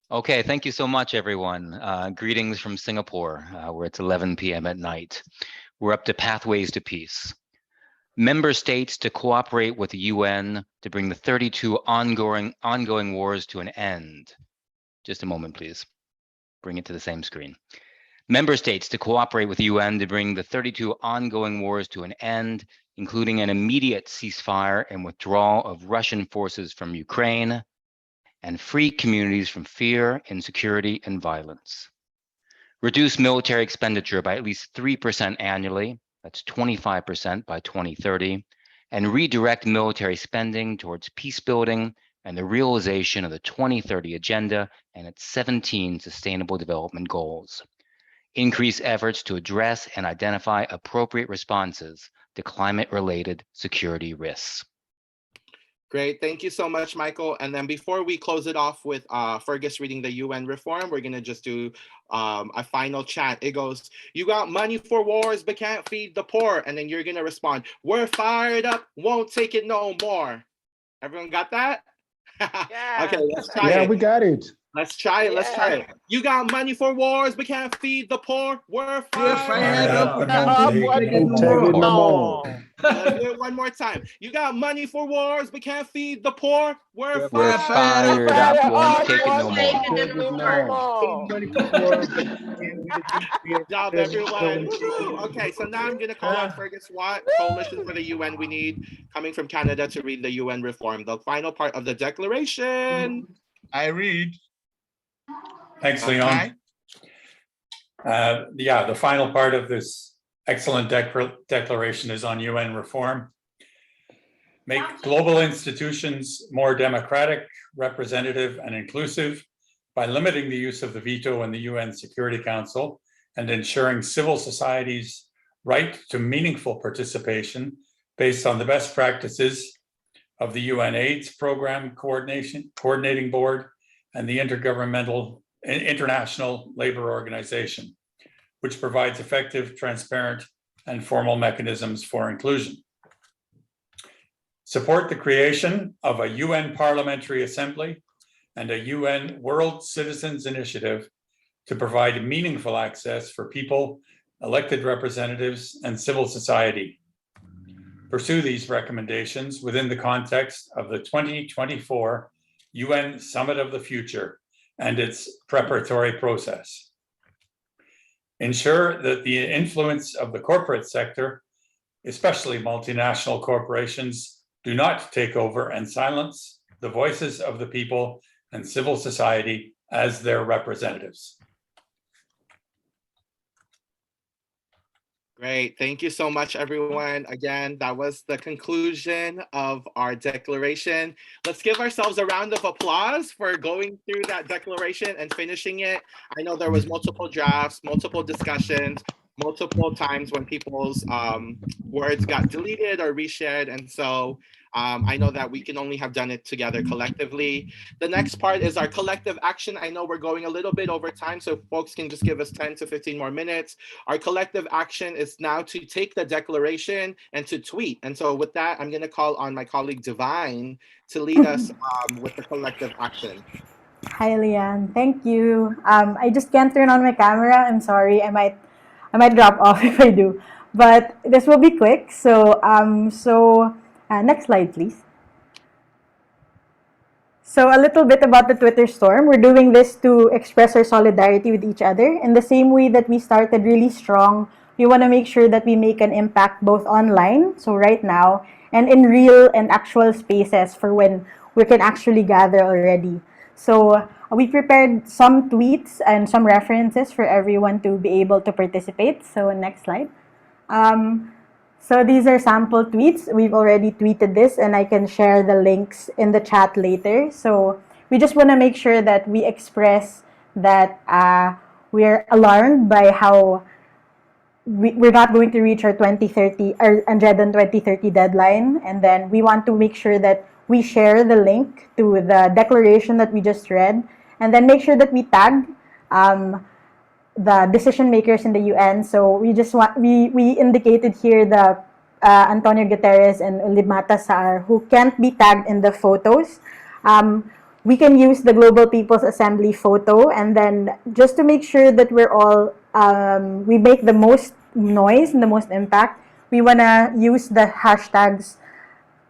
Okay, thank you so much, everyone. Greetings from Singapore, where it's 11 p.m. at night. We're up to pathways to peace. Member states to cooperate with the UN to bring the 32 ongoing wars to an end. Just a moment, please. Bring it to the same screen. Member states to cooperate with the UN to bring the 32 ongoing wars to an end, including an immediate ceasefire and withdrawal of Russian forces from Ukraine, and free communities from fear, insecurity, and violence. Reduce military expenditure by at least 3% annually, that's 25% by 2030, and redirect military spending towards peace building and the realization of the 2030 Agenda and its 17 Sustainable Development Goals. Increase efforts to address and identify appropriate responses to climate-related security risks. Great, thank you so much, Michael. And then before we close it off with Fergus reading the UN reform, we're gonna just do a final chant. It goes, you got money for wars, but can't feed the poor. And then you're gonna respond, we're fired up, won't take it no more. Everyone got that? Yeah. Okay, let's try it. Yeah, we got it. Let's try it, let's try it. You got money for wars, but can't feed the poor. We're fired up. Take it no more. Let's do it one more time. You got money for wars, but can't feed the poor. We're We're fired up, won't take it no more. Good job, everyone. Woo-hoo. Okay, so now I'm going to call on Fergus Watt, Coalition for the UN. We need coming from Canada to read the UN reform, the final part of the declaration. I read. Thanks, Leon. Yeah, the final part of this excellent declaration is on UN reform. Make global institutions more democratic, representative, and inclusive by limiting the use of the veto in the UN Security Council and ensuring civil society's right to meaningful participation based on the best practices of the UN AIDS Program Coordinating Board and the International Labour Organization, which provides effective, transparent, and formal mechanisms for inclusion. Support the creation of a UN Parliamentary Assembly and a UN World Citizens Initiative to provide meaningful access for people, elected representatives, and civil society. Pursue these recommendations within the context of the 2024 UN Summit of the Future and its preparatory process. Ensure that the influence of the corporate sector, especially multinational corporations, do not take over and silence the voices of the people and civil society as their representatives. Great. Thank you so much, everyone. Again, that was the conclusion of our declaration. Let's give ourselves a round of applause for going through that declaration and finishing it. I know there was multiple drafts, multiple discussions, multiple times when people's words got deleted or reshared. And so I know that we can only have done it together collectively. The next part is our collective action. I know we're going a little bit over time, so folks can just give us 10 to 15 more minutes. Our collective action is now to take the declaration and to tweet. And so with that, I'm going to call on my colleague Divine to lead us with the collective action. Hi, Leanne. Thank you. I just can't turn on my camera. I'm sorry. I might drop off if I do, but this will be quick. So, next slide, please. So a little bit about the Twitter storm. We're doing this to express our solidarity with each other. In the same way that we started really strong, we want to make sure that we make an impact both online, so right now, and in real and actual spaces for when we can actually gather already. So we prepared some tweets and some references for everyone to be able to participate. So next slide. So these are sample tweets. We've already tweeted this, and I can share the links in the chat later. So we just want to make sure that we express that we're alarmed by how we're not going to reach our 2030, our Andredan 2030 deadline. And then we want to make sure that we share the link to the declaration that we just read, and then make sure that we tag the decision makers in the UN. So we just want we indicated here the Antonio Guterres and Limata Saar, who can't be tagged in the photos. We can use the Global People's Assembly photo, and then just to make sure that we're all we make the most noise and the most impact, we want to use the hashtags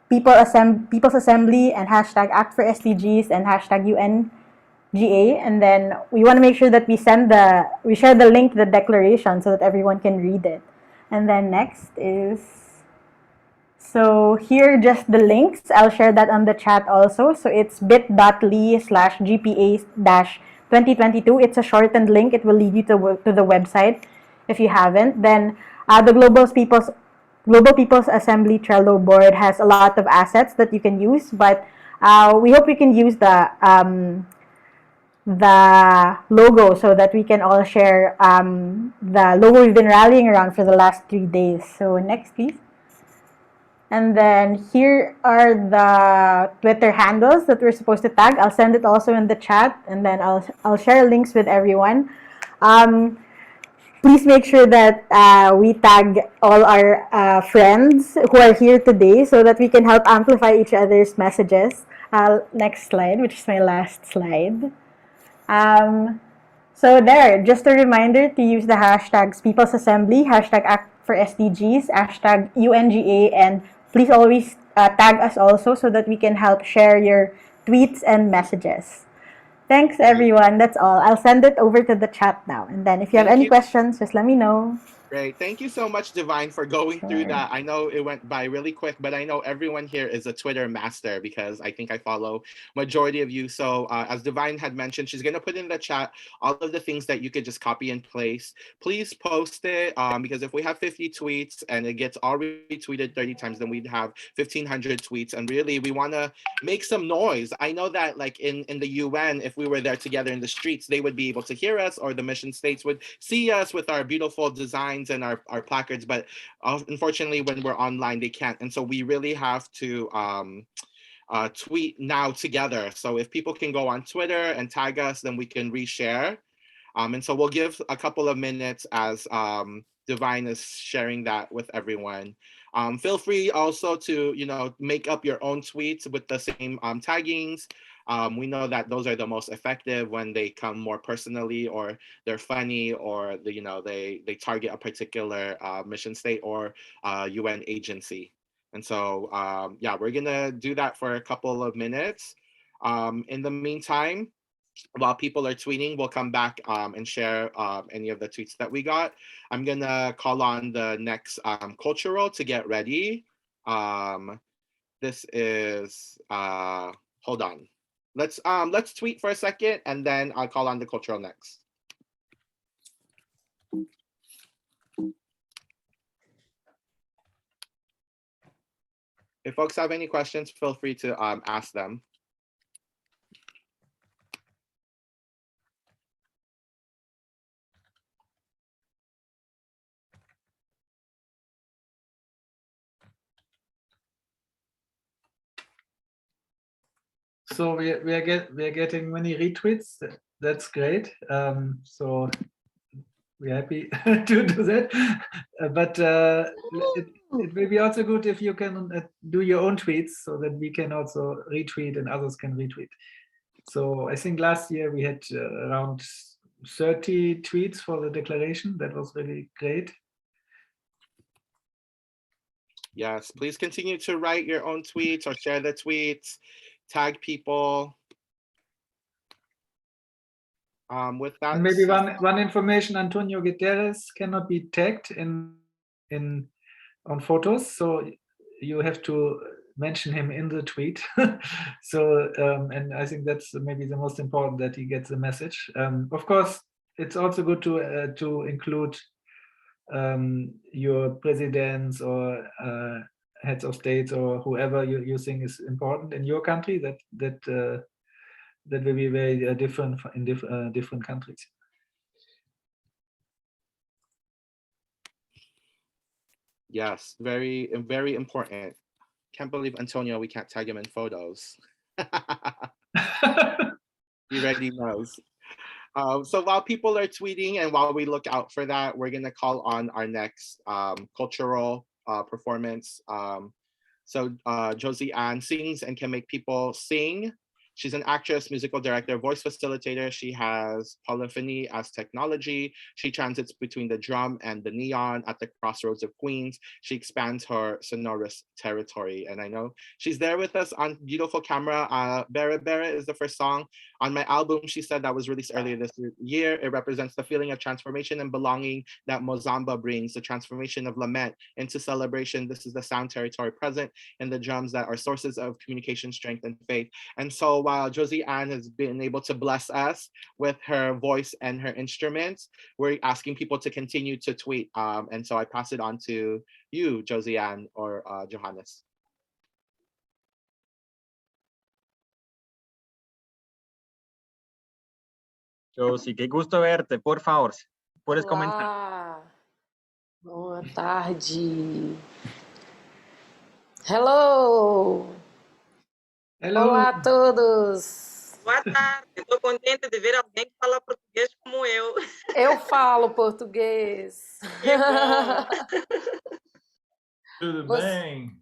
People's Assembly and hashtag Act for SDGs and hashtag UNGA, and then we want to make sure that we share the link to the declaration so that everyone can read it. And then next is, so here just the links. I'll share that on the chat also. So it's bit.ly/GPA-2022. It's a shortened link. It will lead you to the website if you haven't. Then the Global People's Assembly Trello board has a lot of assets that you can use, but we hope you can use the logo so that we can all share the logo we've been rallying around for the last 3 days. So next, please. And then here are the Twitter handles that we're supposed to tag. I'll send it also in the chat, and then I'll share links with everyone. Please make sure that we tag all our friends who are here today so that we can help amplify each other's messages. Next slide, which is my last slide. So there, just a reminder to use the hashtags People's Assembly, hashtag Act for SDGs, hashtag UNGA, and please always tag us also so that we can help share your tweets and messages. Thanks, everyone. That's all. I'll send it over to the chat now. And then if you have Thank any you. questions, just let me know. Great. Thank you so much, Divine, for going through Sure. that. I know it went by really quick, but I know everyone here is a Twitter master because I think I follow majority of you. So as Divine had mentioned, she's going to put in the chat all of the things that you could just copy and paste. Please post it because if we have 50 tweets and it gets all retweeted 30 times, then we'd have 1,500 tweets. And really, we want to make some noise. I know that like in the UN, if we were there together in the streets, they would be able to hear us, or the mission states would see us with our beautiful designs and our placards, but unfortunately when we're online they can't, and so we really have to tweet now together. So if people can go on Twitter and tag us, then we can reshare, and so we'll give a couple of minutes as Divine is sharing that with everyone. Feel free also to make up your own tweets with the same taggings. We know that those are the most effective when they come more personally, or they're funny, or they target a particular mission state or UN agency. And so yeah, we're gonna do that for a couple of minutes. In the meantime, while people are tweeting, we'll come back and share any of the tweets that we got. I'm gonna call on the next cultural to get ready. This is hold on. Let's tweet for a second, and then I'll call on the cultural next. If folks have any questions, feel free to ask them. So we are getting many retweets. That's great. So we're happy to do that. But it will be also good if you can do your own tweets, so that we can also retweet and others can retweet. So I think last year we had around 30 tweets for the declaration. That was really great. Yes, please continue to write your own tweets or share the tweets, tag people. With that, And maybe one information: Antonio Guterres cannot be tagged on photos, so you have to mention him in the tweet. So and I think that's maybe the most important, that he gets the message. Of course, it's also good to include your presidents or heads of states or whoever you think is important in your country. That will be very different in different countries. Yes, very, very important. Can't believe, Antonio, we can't tag him in photos. He already knows. So while people are tweeting and while we look out for that, we're gonna call on our next cultural performance. So Josie Ann sings and can make people sing. She's an actress, musical director, voice facilitator. She has polyphony as technology. She transits between the drum and the neon at the crossroads of Queens. She expands her sonorous territory. And I know she's there with us on beautiful camera. Bere Bere is the first song on my album, she said, that was released earlier this year. It represents the feeling of transformation and belonging that Mozamba brings, the transformation of lament into celebration. This is the sound territory present in the drums that are sources of communication, strength, and faith. And so while Josie Ann has been able to bless us with her voice and her instruments, we're asking people to continue to tweet. And so I pass it on to you, Josie Ann or Johannes. Josie, qué gusto verte, por favor, puedes comenzar. Olá, boa tarde. Hello. Hello. Olá a todos. Boa tarde, estou contente de ver alguém que fala português como eu. Eu falo português. Que bom. Tudo bem?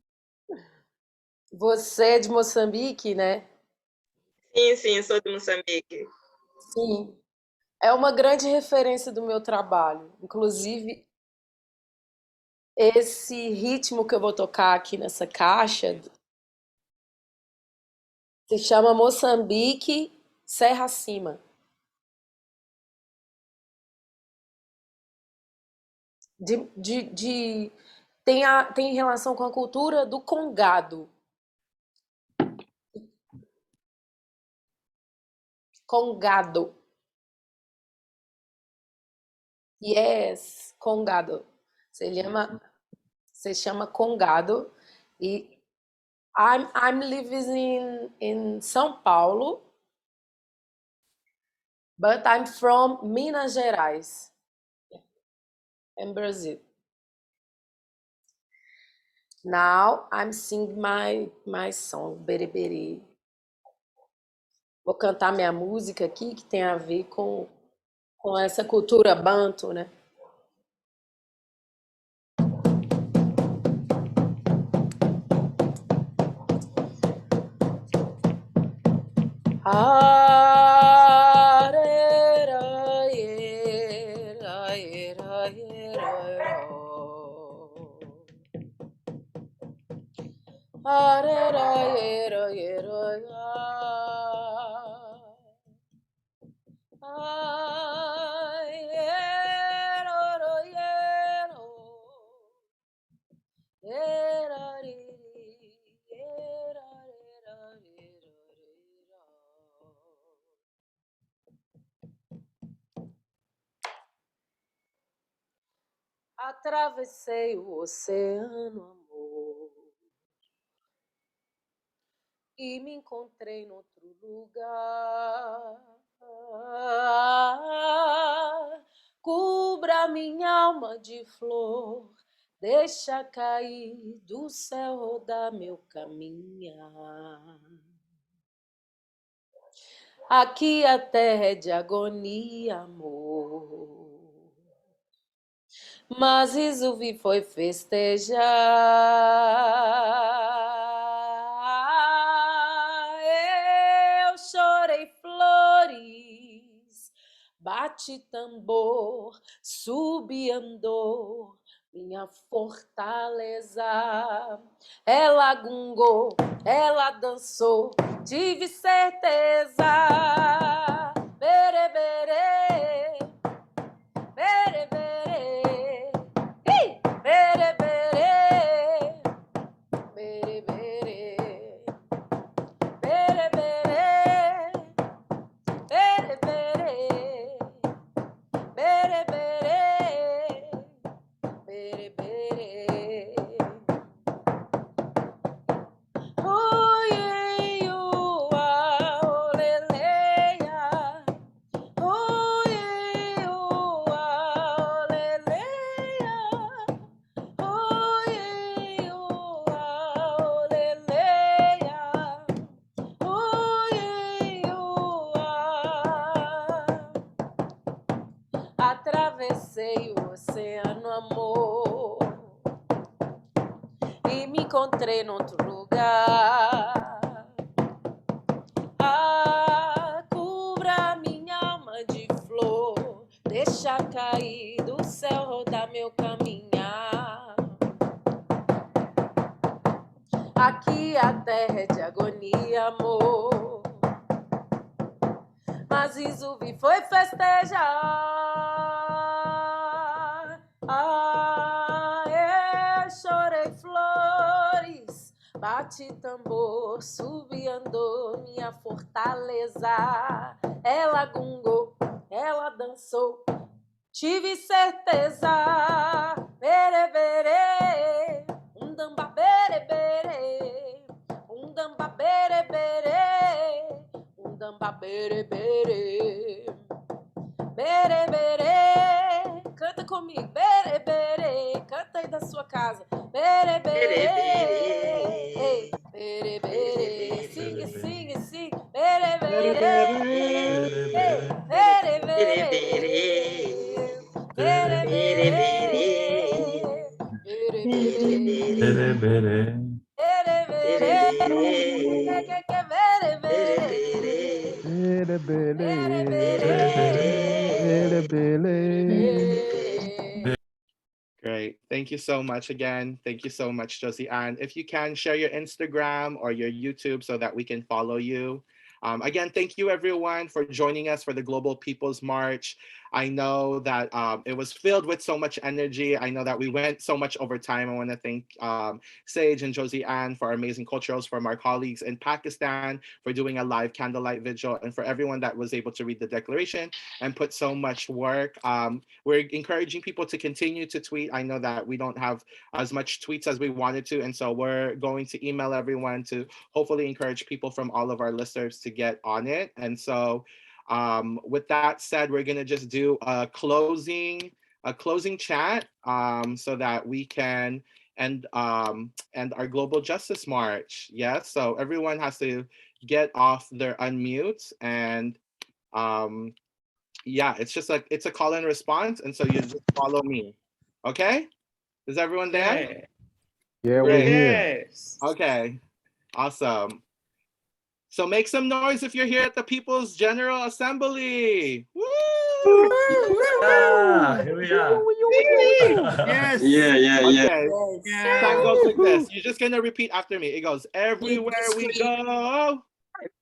Você é de Moçambique, né? Sim, sim, sou de Moçambique. Sim. É uma grande referência do meu trabalho. Inclusive, esse ritmo que eu vou tocar aqui nessa caixa se chama Moçambique Serra Acima. Tem relação com a cultura do congado. Congado. Yes, congado. Se chama congado. E I'm living in São Paulo, but I'm from Minas Gerais, in Brazil. Now I'm singing my song, Berebere. Vou cantar minha música aqui, que tem a ver com essa cultura banto, né? Atravessei o oceano, amor, e me encontrei em outro lugar. Cubra minha alma de flor, deixa cair do céu rodar meu caminhar. Aqui a terra é de agonia, amor, mas resolvi foi festejar. Eu chorei flores, bati tambor, subi andor, minha fortaleza. Ela gungou, ela dançou, tive certeza. Berebere, berebere, berebere, berebere, berebere, berebere, berebere, berebere. Oye, ua, oleleia. Oye, ua, oleleia. Oye, ua, oleleia. Oye, ua. Atravessei o oceano, amor, e me encontrei em outro lugar. Cubra minha alma de flor, deixa cair do céu rodar meu caminhar. Aqui a terra é de agonia, amor, mas resolvi foi festejar. Eu chorei flores, bati tambor, subi andou, minha fortaleza. Ela gungou, ela dançou, tive certeza. Berebere, damba berebere, damba berebere, damba berebere, berebere. Canta comigo, berebere, canta aí da sua casa. Berebere, berebere, siga, siga, siga. Berebere, berebere, berebere, Great. Thank you so much again. Thank you so much, Josie Ann. If you can, share your Instagram or your YouTube so that we can follow you. Again, thank you everyone for joining us for the Global People's March. I know that it was filled with so much energy. I know that we went so much over time. I want to thank Sage and Josie Ann for our amazing culturals, from our colleagues in Pakistan for doing a live candlelight vigil, and for everyone that was able to read the declaration and put so much work. We're encouraging people to continue to tweet. I know that we don't have as much tweets as we wanted to, and so we're going to email everyone to hopefully encourage people from all of our listeners to get on it. And so with that said, we're going to just do a closing chat so that we can end our Global Justice March. Yes, so everyone has to get off their unmutes, and yeah, it's just like it's a call and response, and so you just follow me. Okay, is everyone there? Yeah, we're here. Yes. Okay, awesome. So make some noise if you're here at the People's General Assembly. Woo! Here we are. Yes. Okay. Yeah. Time goes like this. You're just gonna repeat after me. It goes, everywhere we go.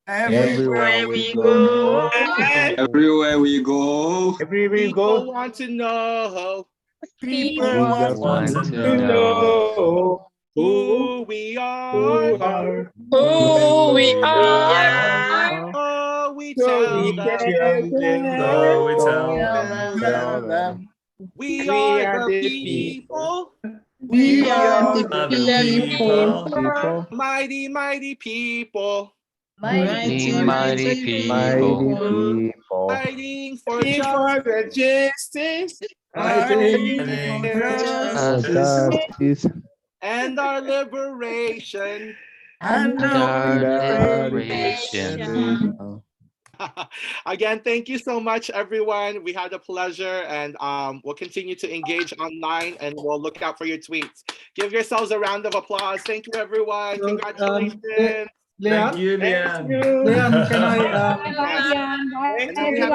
Everywhere we go. Everywhere we go. People want to know People We just Want want to to know who we are. Who we are. Oh, we So tell we them Oh, we tell tell them we we are are the the people. We are the other people. people. Mighty, mighty people. Mighty, mighty people. mighty people Fighting for Fighting for the justice. Fighting for justice justice and our liberation. And our and liberation. Again, thank you so much, everyone. We had a pleasure, and we'll continue to engage online, and we'll look out for your tweets. Give yourselves a round of applause. Thank you, everyone. So, Congratulations. Thank Leon, you, Leanne. Leon, can I And then we have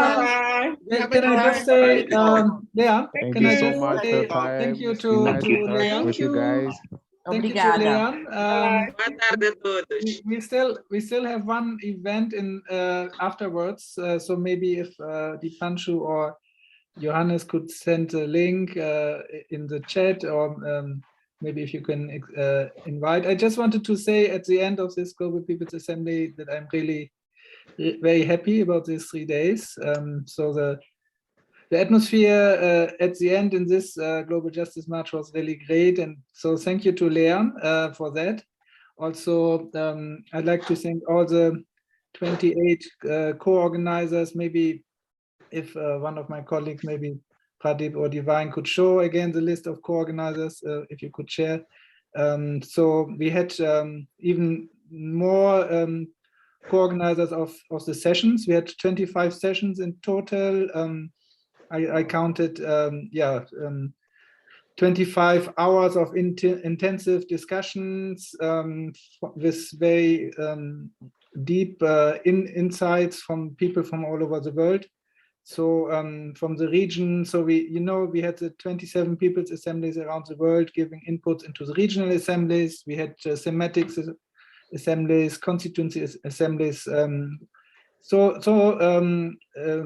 can I just say, Leon, thank can you I so just much for say your time. thank you It's been nice to talk Leon? with you guys. Thank you to Leon. We still have one event in afterwards. So maybe if Dipanshu or Johannes could send a link in the chat, or maybe if you can invite. I just wanted to say at the end of this Global People's Assembly that I'm really very happy about these 3 days. So the atmosphere at the end in this Global Justice March was really great. And so thank you to Leon for that. Also, I'd like to thank all the 28 co-organizers. Maybe if one of my colleagues, maybe Pradeep or Divine, could show again the list of co-organizers, if you could share. So we had even more co-organizers of the sessions. We had 25 sessions in total. I counted, 25 hours of intensive discussions with very deep insights from people from all over the world. So from the region, so we had the 27 people's assemblies around the world giving inputs into the regional assemblies. We had thematic assemblies, constituency assemblies.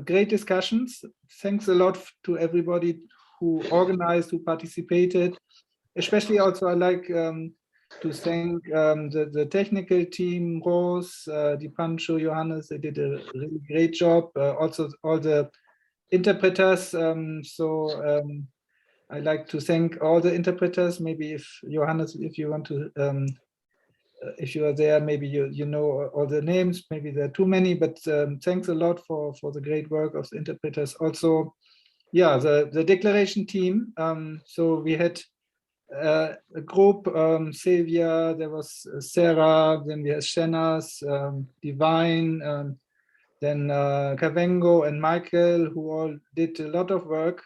Great discussions. Thanks a lot to everybody who organized, who participated. Especially also I like to thank the technical team, Rose, Dipanshu, Johannes. They did a really great job. Also all the interpreters. I like to thank all the interpreters. Maybe if Johannes, if you want to, if you are there, maybe you know all the names. Maybe there are too many, but thanks a lot for the great work of the interpreters. Also, yeah, the declaration team. So we had a group, Sylvia, there was Sarah, then we had Shenas, Divine, then Kavengo and Michael, who all did a lot of work.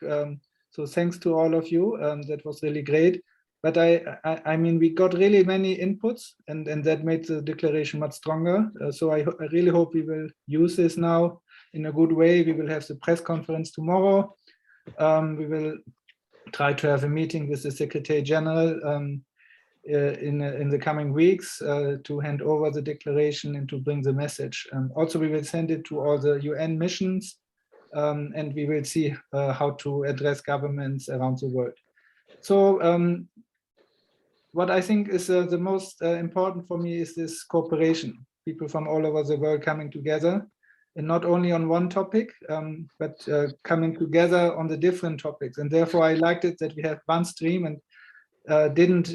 So thanks to all of you. That was really great. But I mean, we got really many inputs, and that made the declaration much stronger. So I really hope we will use this now in a good way. We will have the press conference tomorrow. We will try to have a meeting with the Secretary General in the coming weeks to hand over the declaration and to bring the message. Also, we will send it to all the UN missions, and we will see how to address governments around the world. So what I think is the most important for me is this cooperation. People from all over the world coming together, and not only on one topic, but coming together on the different topics. And therefore, I liked it that we have one stream and didn't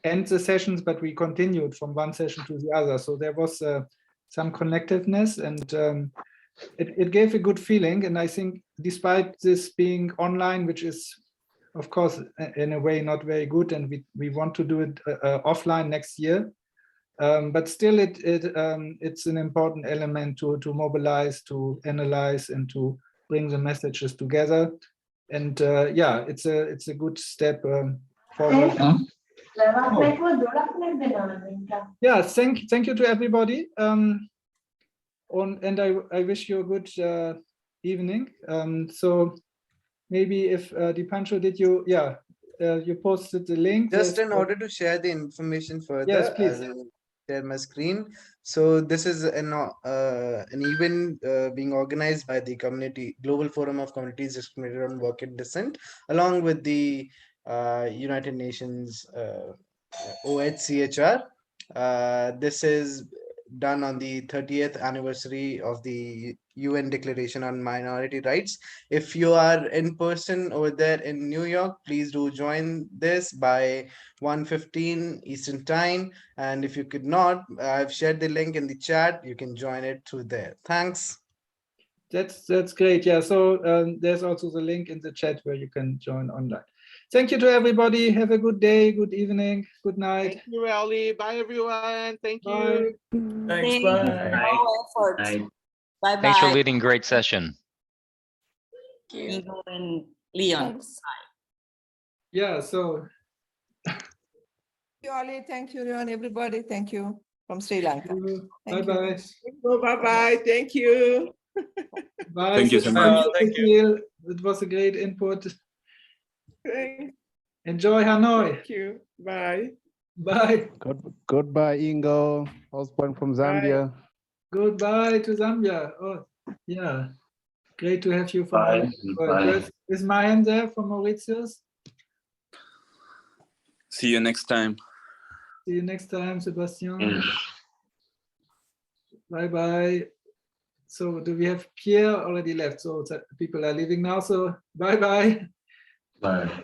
end the sessions, but we continued from one session to the other. So there was some connectiveness, and it gave a good feeling. And I think despite this being online, which is, of course, in a way not very good, and we want to do it offline next year, but still it's an important element to mobilize, to analyze, and to bring the messages together. And yeah, it's a good step forward. Yeah, thank you to everybody, and I wish you a good evening. So maybe if Dipanshu, did you? Yeah, you posted the link. Just in order to share the information further, yes, please. I will share my screen. So this is an event being organized by the Global Forum of Communities Discriminated on Work and Dissent, along with the United Nations OHCHR. This is done on the 30th anniversary of the UN Declaration on Minority Rights. If you are in person over there in New York, please do join this by 1:15 Eastern Time. And if you could not, I've shared the link in the chat. You can join it through there. Thanks. That's great. Yeah, so there's also the link in the chat where you can join online. Thank you to everybody. Have a good day, good evening, good night. Thank you, Ellie. Bye, everyone. Thank you. Thanks, bye. Bye-bye. Thanks for leading great session. Ingo and Leon. Yeah, so. Thank you, Ali. Thank you, Leon, everybody. Thank you from Sri Lanka. Bye-bye. Bye-bye. Thank you. Bye. Thank you so much. Thank you. It was a great input. Thanks. Enjoy Hanoi. Thank you. Bye. Bye. Goodbye, Ingo. Husband from Zambia. Goodbye to Zambia. Oh, yeah. Great to have you from Is Mayan there from Mauritius? See you next time. See you next time, Sebastian. Bye-bye. So do we have Pierre already left? So people are leaving now. So bye-bye. Bye.